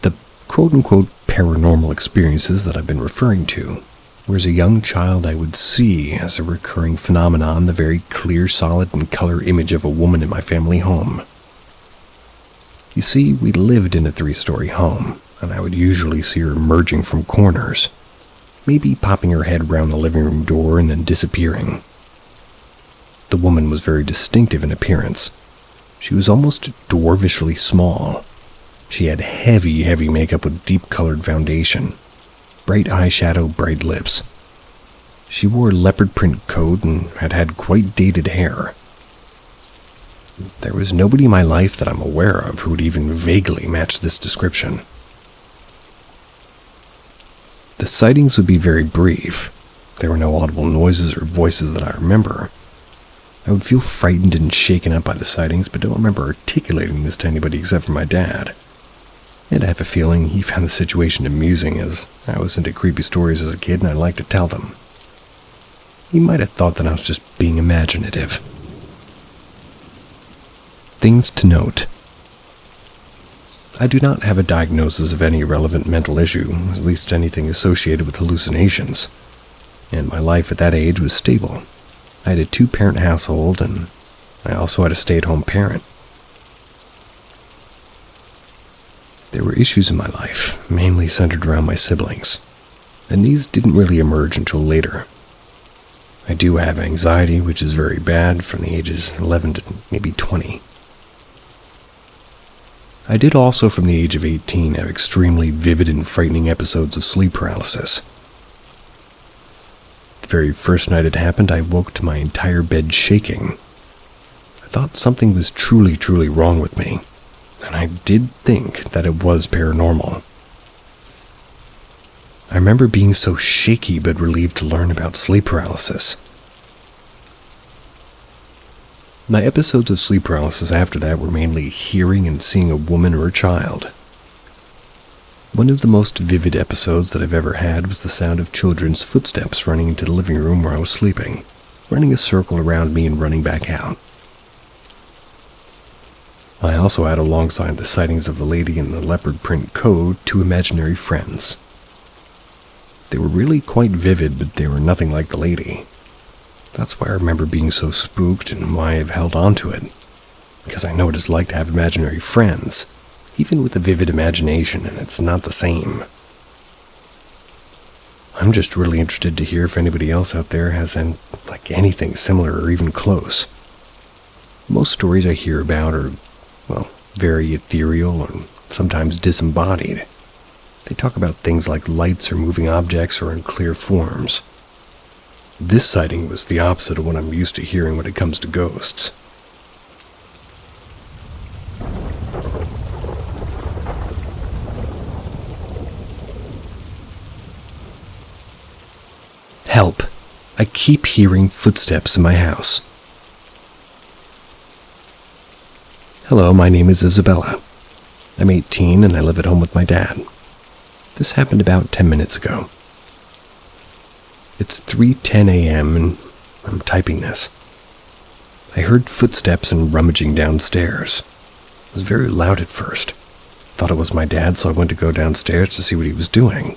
The quote-unquote paranormal experiences that I've been referring to, where as a young child I would see as a recurring phenomenon the very clear, solid, and color image of a woman in my family home. You see, we lived in a 3-story home, and I would usually see her emerging from corners, maybe popping her head around the living room door and then disappearing. The woman was very distinctive in appearance. She was almost dwarfishly small. She had heavy makeup with deep-colored foundation, bright eyeshadow, bright lips. She wore a leopard print coat and had quite dated hair. There was nobody in my life that I'm aware of who would even vaguely match this description. The sightings would be very brief. There were no audible noises or voices that I remember. I would feel frightened and shaken up by the sightings, but don't remember articulating this to anybody except for my dad. And I have a feeling he found the situation amusing, as I was into creepy stories as a kid and I liked to tell them. He might have thought that I was just being imaginative. Things to note. I do not have a diagnosis of any relevant mental issue, at least anything associated with hallucinations, and my life at that age was stable. I had a 2-parent household, and I also had a stay-at-home parent. There were issues in my life, mainly centered around my siblings, and these didn't really emerge until later. I do have anxiety, which is very bad, from the ages 11 to maybe 20. I did also, from the age of 18, have extremely vivid and frightening episodes of sleep paralysis. The very first night it happened, I woke to my entire bed shaking. I thought something was truly wrong with me, and I did think that it was paranormal. I remember being so shaky but relieved to learn about sleep paralysis. My episodes of sleep paralysis after that were mainly hearing and seeing a woman or a child. One of the most vivid episodes that I've ever had was the sound of children's footsteps running into the living room where I was sleeping, running a circle around me and running back out. I also had, alongside the sightings of the lady in the leopard print coat, 2 imaginary friends. They were really quite vivid, but they were nothing like the lady. That's why I remember being so spooked and why I've held on to it, because I know what it's like to have imaginary friends, even with a vivid imagination, and it's not the same. I'm just really interested to hear if anybody else out there has anything similar or even close. Most stories I hear about are, very ethereal or sometimes disembodied. They talk about things like lights or moving objects or unclear forms. This sighting was the opposite of what I'm used to hearing when it comes to ghosts. Help! I keep hearing footsteps in my house. Hello, my name is Isabella. I'm 18 and I live at home with my dad. This happened about 10 minutes ago. It's 3:10 a.m. and I'm typing this. I heard footsteps and rummaging downstairs. It was very loud at first. Thought it was my dad, so I went to go downstairs to see what he was doing.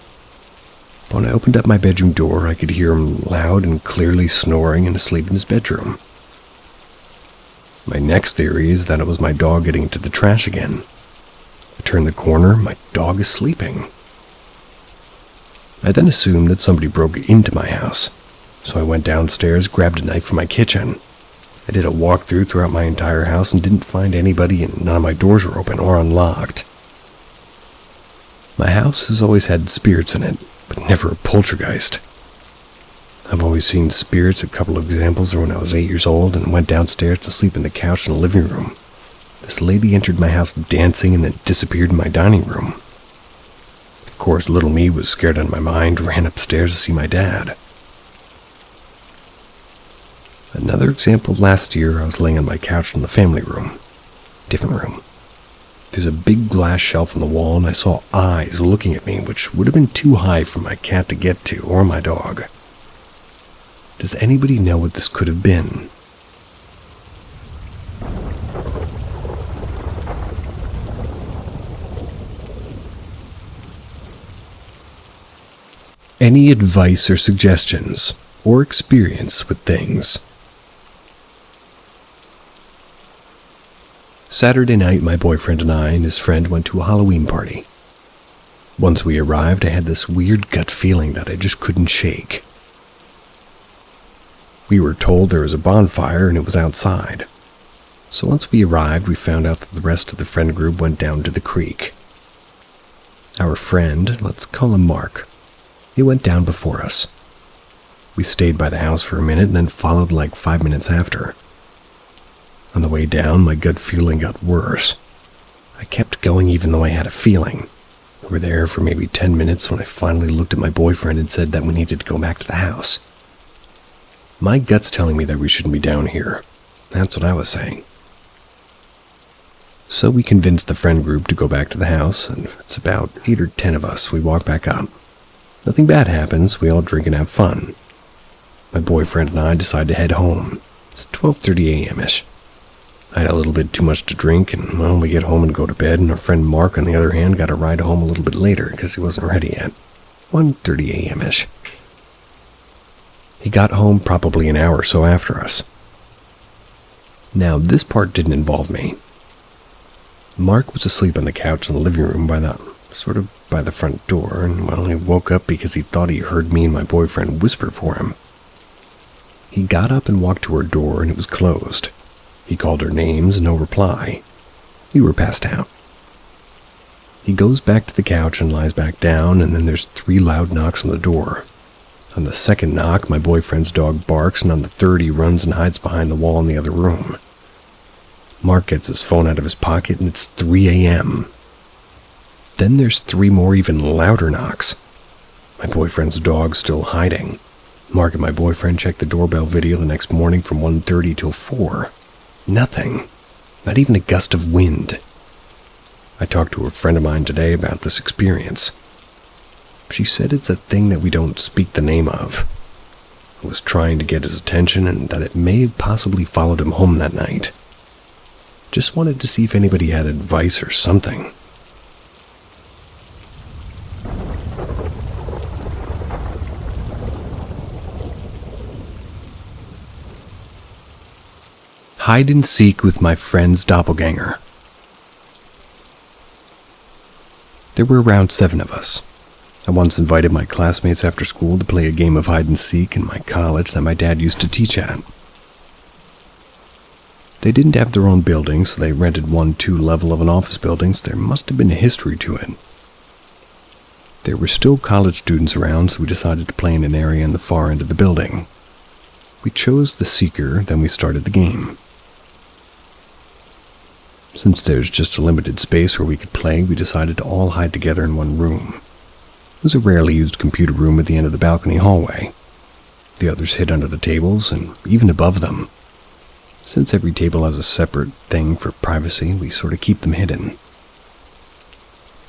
But when I opened up my bedroom door, I could hear him loud and clearly snoring and asleep in his bedroom. My next theory is that it was my dog getting into the trash again. I turned the corner, my dog is sleeping. I then assumed that somebody broke into my house, so I went downstairs, grabbed a knife from my kitchen. I did a walkthrough throughout my entire house and didn't find anybody, and none of my doors were open or unlocked. My house has always had spirits in it, but never a poltergeist. I've always seen spirits. A couple of examples are when I was 8 years old and went downstairs to sleep in the couch in the living room. This lady entered my house dancing and then disappeared in my dining room. Of course, little me was scared out of my mind, ran upstairs to see my dad. Another example, last year I was laying on my couch in the family room. Different room. There's a big glass shelf on the wall and I saw eyes looking at me, which would have been too high for my cat to get to, or my dog. Does anybody know what this could have been? Any advice or suggestions, or experience with things? Saturday night, my boyfriend and I and his friend went to a Halloween party. Once we arrived, I had this weird gut feeling that I just couldn't shake. We were told there was a bonfire and it was outside. So once we arrived, we found out that the rest of the friend group went down to the creek. Our friend, let's call him Mark, he went down before us. We stayed by the house for a minute and then followed like 5 minutes after. On the way down, my gut feeling got worse. I kept going even though I had a feeling. We were there for maybe 10 minutes when I finally looked at my boyfriend and said that we needed to go back to the house. My gut's telling me that we shouldn't be down here. That's what I was saying. So we convinced the friend group to go back to the house, and it's about 8 or 10 of us. We walk back up. Nothing bad happens. We all drink and have fun. My boyfriend and I decide to head home. It's 12:30 a.m.-ish. I had a little bit too much to drink, and well, we get home and go to bed, and our friend Mark, on the other hand, got a ride home a little bit later because he wasn't ready yet. 1:30 a.m.-ish. He got home probably an hour or so after us. Now, this part didn't involve me. Mark was asleep on the couch in the living room by the front door, and well, he woke up because he thought he heard me and my boyfriend whisper for him. He got up and walked to our door, and it was closed. He called our names, no reply. We were passed out. He goes back to the couch and lies back down, and then there's 3 loud knocks on the door. On the second knock, my boyfriend's dog barks, and on the third, he runs and hides behind the wall in the other room. Mark gets his phone out of his pocket, and it's 3 a.m. Then there's 3 more even louder knocks. My boyfriend's dog's still hiding. Mark and my boyfriend checked the doorbell video the next morning from 1:30 till 4. Nothing. Not even a gust of wind. I talked to a friend of mine today about this experience. She said it's a thing that we don't speak the name of. I was trying to get his attention and that it may have possibly followed him home that night. Just wanted to see if anybody had advice or something. Hide and seek with my friend's doppelganger. There were around 7 of us. I once invited my classmates after school to play a game of hide and seek in my college that my dad used to teach at. They didn't have their own building, so they rented 1-2 level of an office building, so there must have been a history to it. There were still college students around, so we decided to play in an area in the far end of the building. We chose the seeker, then we started the game. Since there's just a limited space where we could play, we decided to all hide together in one room. It was a rarely used computer room at the end of the balcony hallway. The others hid under the tables and even above them. Since every table has a separate thing for privacy, we sort of keep them hidden.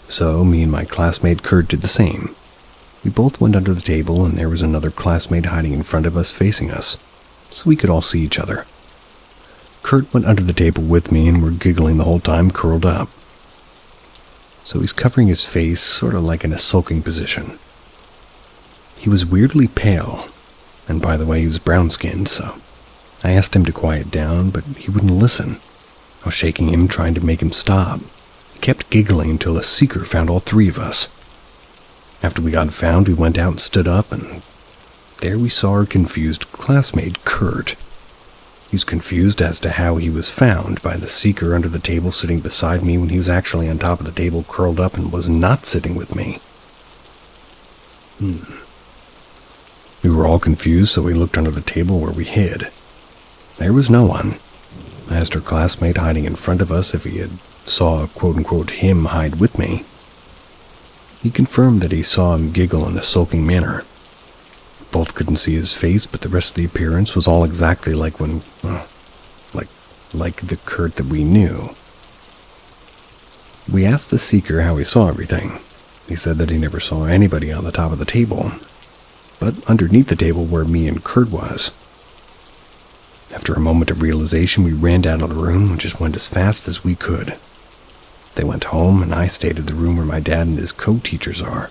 So, me and my classmate Kurt did the same. We both went under the table, and there was another classmate hiding in front of us, facing us, so we could all see each other. Kurt went under the table with me, and we're giggling the whole time, curled up. So he's covering his face, sort of like in a sulking position. He was weirdly pale, and by the way, he was brown-skinned, so I asked him to quiet down, but he wouldn't listen. I was shaking him, trying to make him stop. He kept giggling until a seeker found all 3 of us. After we got found, we went out and stood up, and there we saw our confused classmate, Kurt. He was confused as to how he was found by the seeker under the table sitting beside me when he was actually on top of the table curled up and was not sitting with me. We were all confused, so we looked under the table where we hid. There was no one. I asked our classmate hiding in front of us if he had saw quote-unquote him hide with me. He confirmed that he saw him giggle in a sulking manner. Both couldn't see his face, but the rest of the appearance was all exactly like when, like the Kurt that we knew. We asked the seeker how he saw everything. He said that he never saw anybody on the top of the table, but underneath the table where me and Kurt was. After a moment of realization, we ran out of the room and just went as fast as we could. They went home, and I stayed in the room where my dad and his co-teachers are.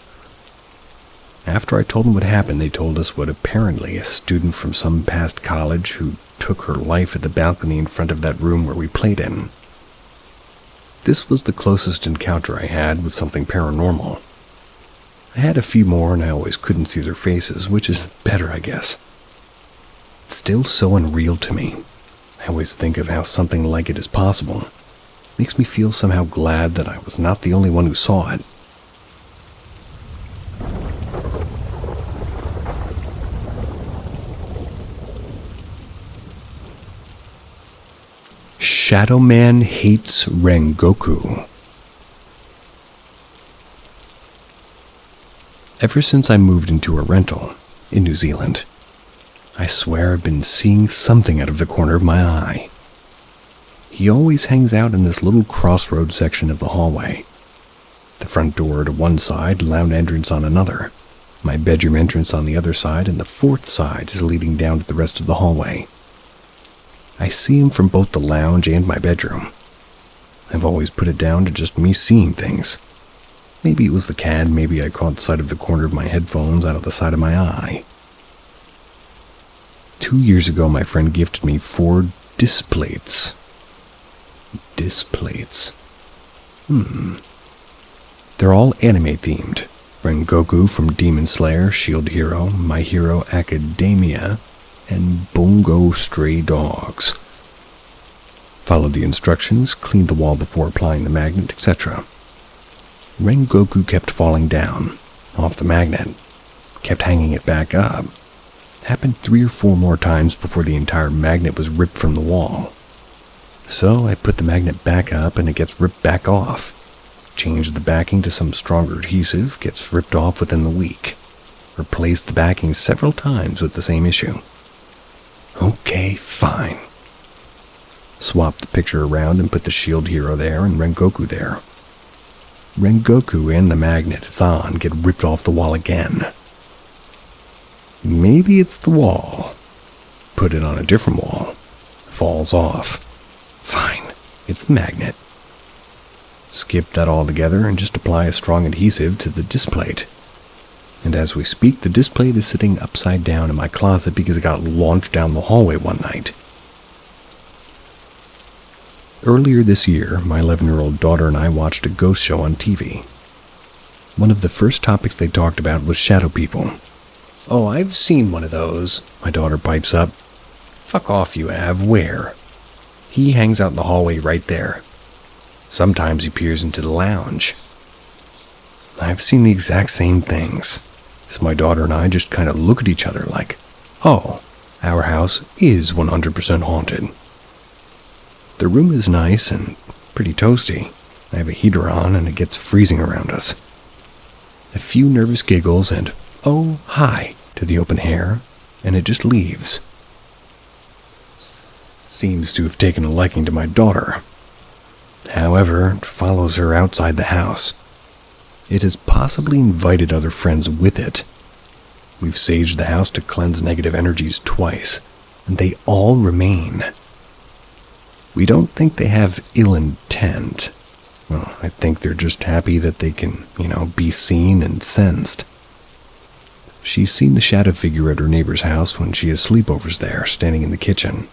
After I told them what happened, they told us what apparently a student from some past college who took her life at the balcony in front of that room where we played in. This was the closest encounter I had with something paranormal. I had a few more and I always couldn't see their faces, which is better, I guess. It's still so unreal to me. I always think of how something like it is possible. Makes me feel somehow glad that I was not the only one who saw it. Shadow Man hates Rengoku. Ever since I moved into a rental in New Zealand, I swear I've been seeing something out of the corner of my eye. He always hangs out in this little crossroad section of the hallway. The front door to one side, lounge entrance on another. My bedroom entrance on the other side, and the fourth side is leading down to the rest of the hallway. I see him from both the lounge and my bedroom. I've always put it down to just me seeing things. Maybe it was the cat, maybe I caught sight of the corner of my headphones out of the side of my eye. 2 years ago, my friend gifted me 4 displates. Displates. They're all anime themed. Rengoku from Demon Slayer, Shield Hero, My Hero Academia, and Bungo Stray Dogs. Followed the instructions, cleaned the wall before applying the magnet, etc. Rengoku kept falling down, off the magnet, kept hanging it back up. Happened 3 or 4 more times before the entire magnet was ripped from the wall. So I put the magnet back up and it gets ripped back off. Changed the backing to some stronger adhesive, gets ripped off within the week. Replaced the backing several times with the same issue. Okay, fine. Swapped the picture around and put the Shield Hero there and Rengoku there. Rengoku and the magnet it's on get ripped off the wall again. Maybe it's the wall. Put it on a different wall. Falls off. Fine, it's the magnet. Skip that all together and just apply a strong adhesive to the displate. And as we speak, the displate is sitting upside down in my closet because it got launched down the hallway one night. Earlier this year, my 11-year-old daughter and I watched a ghost show on TV. One of the first topics they talked about was shadow people. "Oh, I've seen one of those," my daughter pipes up. "Fuck off, you have. Where?" "He hangs out in the hallway right there. Sometimes he peers into the lounge." I've seen the exact same things. So my daughter and I just kind of look at each other like, oh, our house is 100% haunted. The room is nice and pretty toasty. I have a heater on and it gets freezing around us. A few nervous giggles and, oh, hi, to the open hair, and it just leaves. Seems to have taken a liking to my daughter. However, it follows her outside the house. It has possibly invited other friends with it. We've saged the house to cleanse negative energies twice, and they all remain. We don't think they have ill intent. Well, I think they're just happy that they can, be seen and sensed. She's seen the shadow figure at her neighbor's house when she has sleepovers there, standing in the kitchen.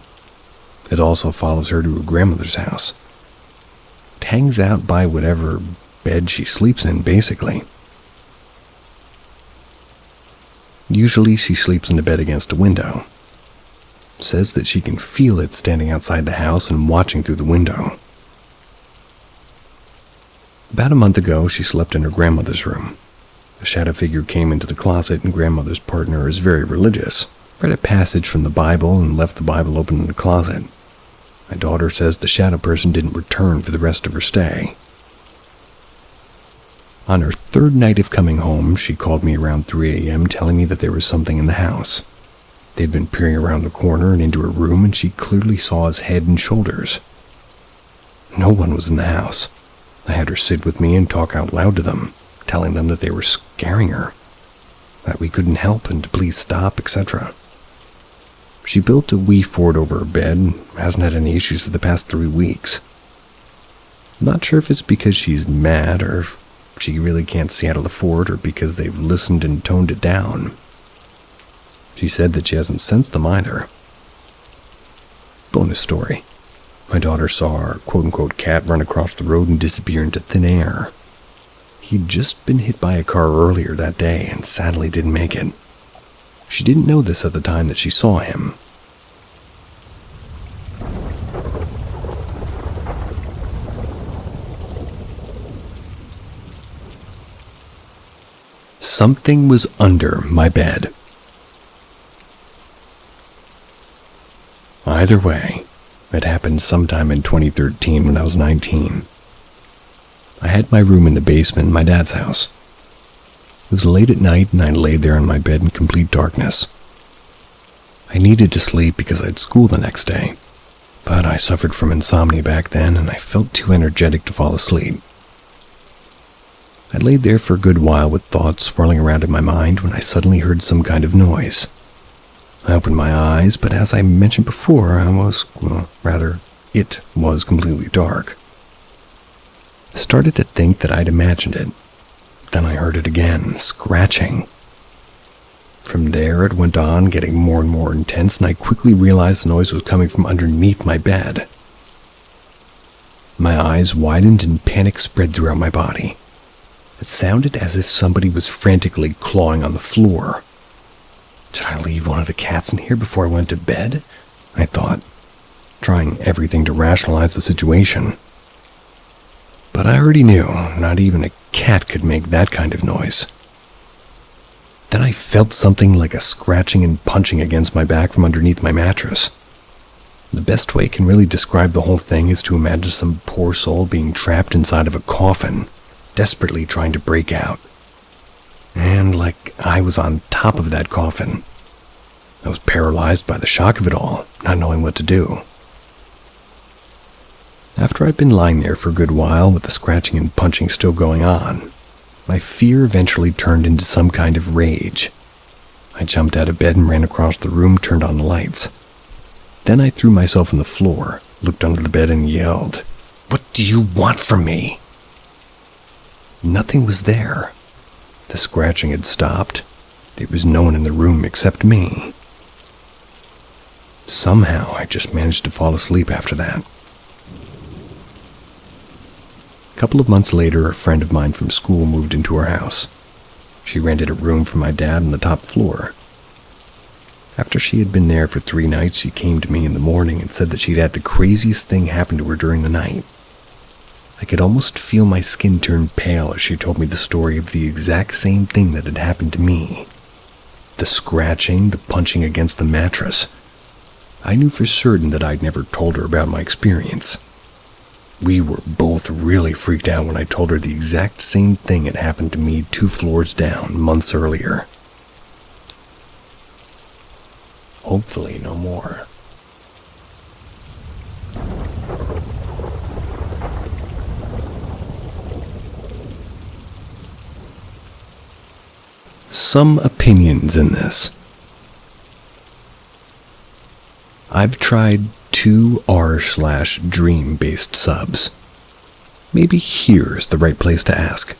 It also follows her to her grandmother's house. It hangs out by whatever bed she sleeps in, basically. Usually she sleeps in a bed against a window. Says that she can feel it standing outside the house and watching through the window. About a month ago, she slept in her grandmother's room. A shadow figure came into the closet, and grandmother's partner is very religious. Read a passage from the Bible and left the Bible open in the closet. My daughter says the shadow person didn't return for the rest of her stay. On her 3rd night of coming home, she called me around 3 a.m. telling me that there was something in the house. They'd been peering around the corner and into her room, and she clearly saw his head and shoulders. No one was in the house. I had her sit with me and talk out loud to them, telling them that they were scaring her, that we couldn't help and to please stop, etc. She built a wee fort over her bed and hasn't had any issues for the past 3 weeks. I'm not sure if it's because she's mad or if she really can't see out of the fort or because they've listened and toned it down. She said that she hasn't sensed them either. Bonus story. My daughter saw our quote-unquote cat run across the road and disappear into thin air. He'd just been hit by a car earlier that day and sadly didn't make it. She didn't know this at the time that she saw him. Something was under my bed. Either way, it happened sometime in 2013 when I was 19. I had my room in the basement in my dad's house. It was late at night and I laid there on my bed in complete darkness. I needed to sleep because I had school the next day, but I suffered from insomnia back then and I felt too energetic to fall asleep. I laid there for a good while with thoughts swirling around in my mind when I suddenly heard some kind of noise. I opened my eyes, but as I mentioned before, it was completely dark. I started to think that I'd imagined it. Then I heard it again, scratching. From there, it went on, getting more and more intense, and I quickly realized the noise was coming from underneath my bed. My eyes widened and panic spread throughout my body. It sounded as if somebody was frantically clawing on the floor. Did I leave one of the cats in here before I went to bed? I thought, trying everything to rationalize the situation. But I already knew not even a cat could make that kind of noise. Then I felt something like a scratching and punching against my back from underneath my mattress. The best way I can really describe the whole thing is to imagine some poor soul being trapped inside of a coffin, desperately trying to break out. And like I was on top of that coffin. I was paralyzed by the shock of it all, not knowing what to do. After I'd been lying there for a good while with the scratching and punching still going on, my fear eventually turned into some kind of rage. I jumped out of bed and ran across the room, turned on the lights. Then I threw myself on the floor, looked under the bed and yelled, "What do you want from me?" Nothing was there. The scratching had stopped. There was no one in the room except me. Somehow I just managed to fall asleep after that. A couple of months later, a friend of mine from school moved into our house. She rented a room for my dad on the top floor. After she had been there for 3 nights, she came to me in the morning and said that she'd had the craziest thing happen to her during the night. I could almost feel my skin turn pale as she told me the story of the exact same thing that had happened to me. The scratching, the punching against the mattress. I knew for certain that I'd never told her about my experience. We were both really freaked out when I told her the exact same thing had happened to me 2 floors down months earlier. Hopefully no more. Some opinions in this. I've tried 2 r/dream based subs. Maybe here is the right place to ask.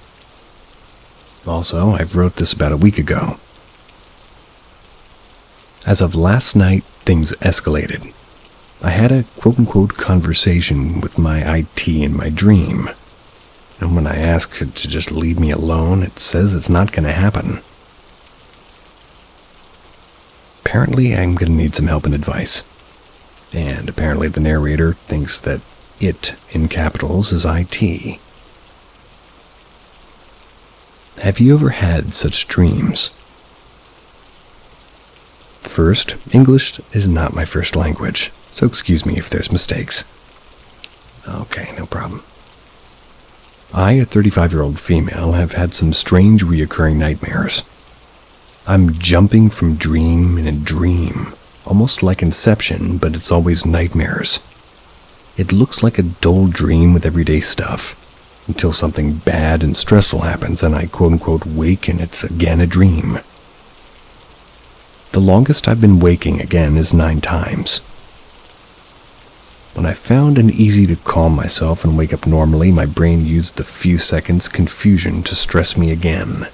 Also, I've wrote this about a week ago. As of last night, things escalated. I had a quote-unquote conversation with my IT in my dream. And when I ask it to just leave me alone, it says it's not going to happen. Apparently, I'm going to need some help and advice. And apparently the narrator thinks that it, in capitals, is IT. Have you ever had such dreams? First, English is not my first language, so excuse me if there's mistakes. Okay, no problem. I, a 35-year-old female, have had some strange reoccurring nightmares. I'm jumping from dream in dream, almost like Inception, but it's always nightmares. It looks like a dull dream with everyday stuff, until something bad and stressful happens and I quote-unquote wake and it's again a dream. The longest I've been waking again is 9 times. When I found an easy to calm myself and wake up normally, my brain used the few seconds confusion to stress me again.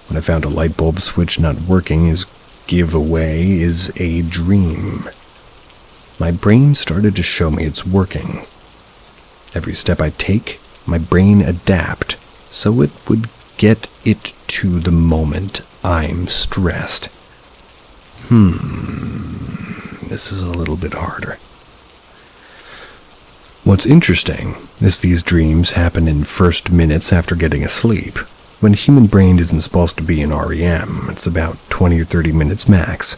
When I found a light bulb switch not working, his giveaway is a dream. My brain started to show me it's working. Every step I take, my brain adapt, so it would get it to the moment I'm stressed. This is a little bit harder. What's interesting is these dreams happen in first minutes after getting asleep. When the human brain isn't supposed to be in REM, it's about 20 or 30 minutes max.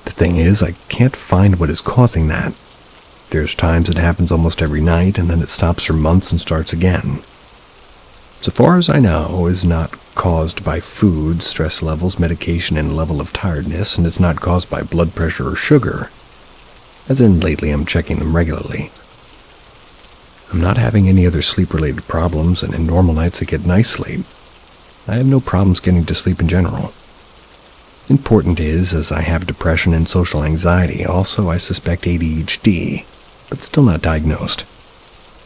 The thing is, I can't find what is causing that. There's times it happens almost every night, and then it stops for months and starts again. So far as I know, it's not caused by food, stress levels, medication, and level of tiredness, and it's not caused by blood pressure or sugar. As in, lately I'm checking them regularly. I'm not having any other sleep-related problems, and in normal nights I get nice sleep. I have no problems getting to sleep in general. Important is, as I have depression and social anxiety, also I suspect ADHD, but still not diagnosed.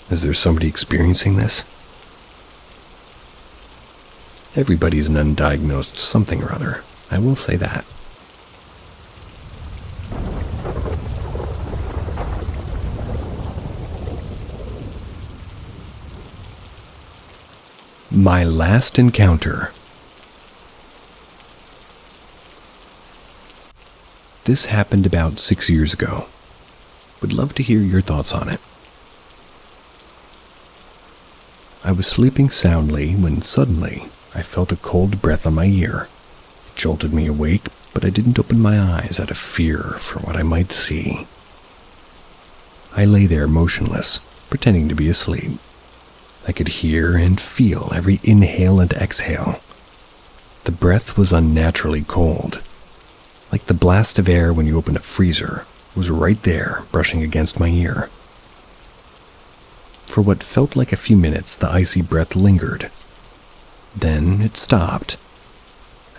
Is there somebody experiencing this? Everybody's an undiagnosed something or other, I will say that. My last encounter. This happened about 6 years ago. Would love to hear your thoughts on it. I was sleeping soundly when suddenly I felt a cold breath on my ear. It jolted me awake, but I didn't open my eyes out of fear for what I might see. I lay there motionless, pretending to be asleep. I could hear and feel every inhale and exhale. The breath was unnaturally cold. Like the blast of air when you open a freezer, was right there, brushing against my ear. For what felt like a few minutes, the icy breath lingered. Then it stopped.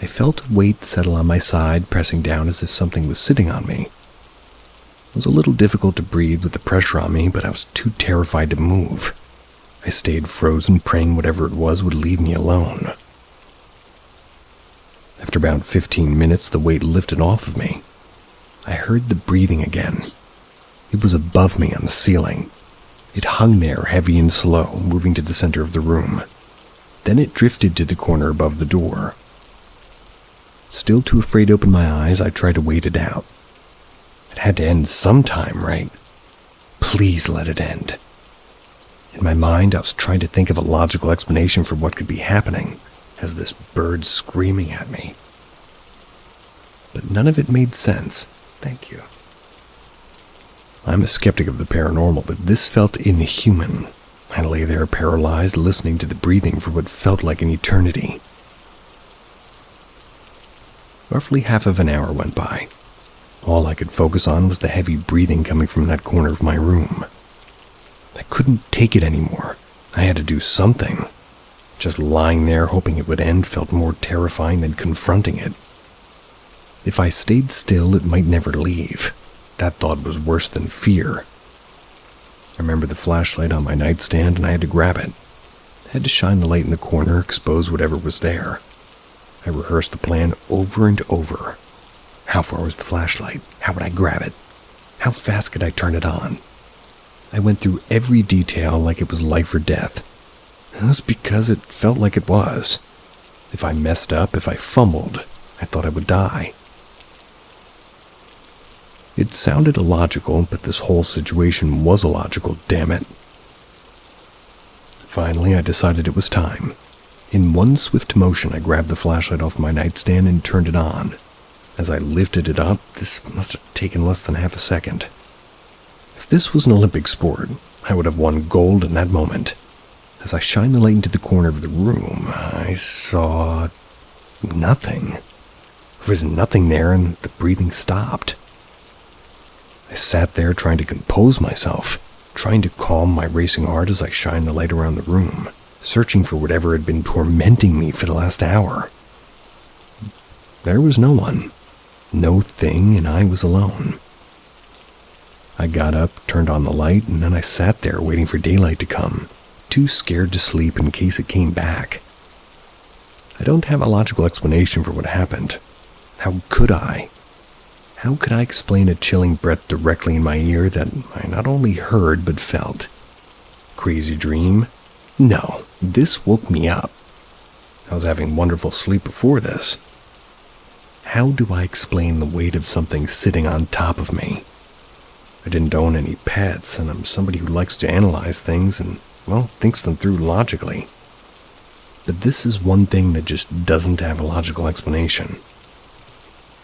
I felt a weight settle on my side, pressing down as if something was sitting on me. It was a little difficult to breathe with the pressure on me, but I was too terrified to move. I stayed frozen, praying whatever it was would leave me alone. After about 15 minutes, the weight lifted off of me. I heard the breathing again. It was above me on the ceiling. It hung there, heavy and slow, moving to the center of the room. Then it drifted to the corner above the door. Still too afraid to open my eyes, I tried to wait it out. It had to end sometime, right? Please let it end. In my mind, I was trying to think of a logical explanation for what could be happening, as this bird screaming at me. But none of it made sense. Thank you. I'm a skeptic of the paranormal, but this felt inhuman. I lay there paralyzed, listening to the breathing for what felt like an eternity. Roughly half of an hour went by. All I could focus on was the heavy breathing coming from that corner of my room. I couldn't take it anymore. I had to do something. Just lying there hoping it would end felt more terrifying than confronting it. If I stayed still, it might never leave. That thought was worse than fear. I remember the flashlight on my nightstand, and I had to grab it. I had to shine the light in the corner, expose whatever was there. I rehearsed the plan over and over. How far was the flashlight? How would I grab it? How fast could I turn it on? I went through every detail like it was life or death. It was because it felt like it was. If I messed up, if I fumbled, I thought I would die. It sounded illogical, but this whole situation was illogical, damn it. Finally, I decided it was time. In one swift motion, I grabbed the flashlight off my nightstand and turned it on. As I lifted it up, this must have taken less than half a second. If this was an Olympic sport, I would have won gold in that moment. As I shined the light into the corner of the room, I saw nothing. There was nothing there, and the breathing stopped. I sat there trying to compose myself, trying to calm my racing heart as I shined the light around the room, searching for whatever had been tormenting me for the last hour. There was no one, no thing, and I was alone. I got up, turned on the light, and then I sat there waiting for daylight to come, too scared to sleep in case it came back. I don't have a logical explanation for what happened. How could I? How could I explain a chilling breath directly in my ear that I not only heard but felt? Crazy dream? No, This woke me up. I was having wonderful sleep before this. How do I explain the weight of something sitting on top of me? I didn't own any pets, and I'm somebody who likes to analyze things and, well, thinks them through logically. But this is one thing that just doesn't have a logical explanation.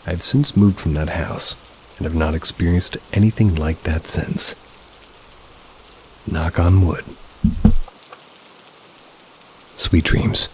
I've since moved from that house, and have not experienced anything like that since. Knock on wood. Sweet dreams.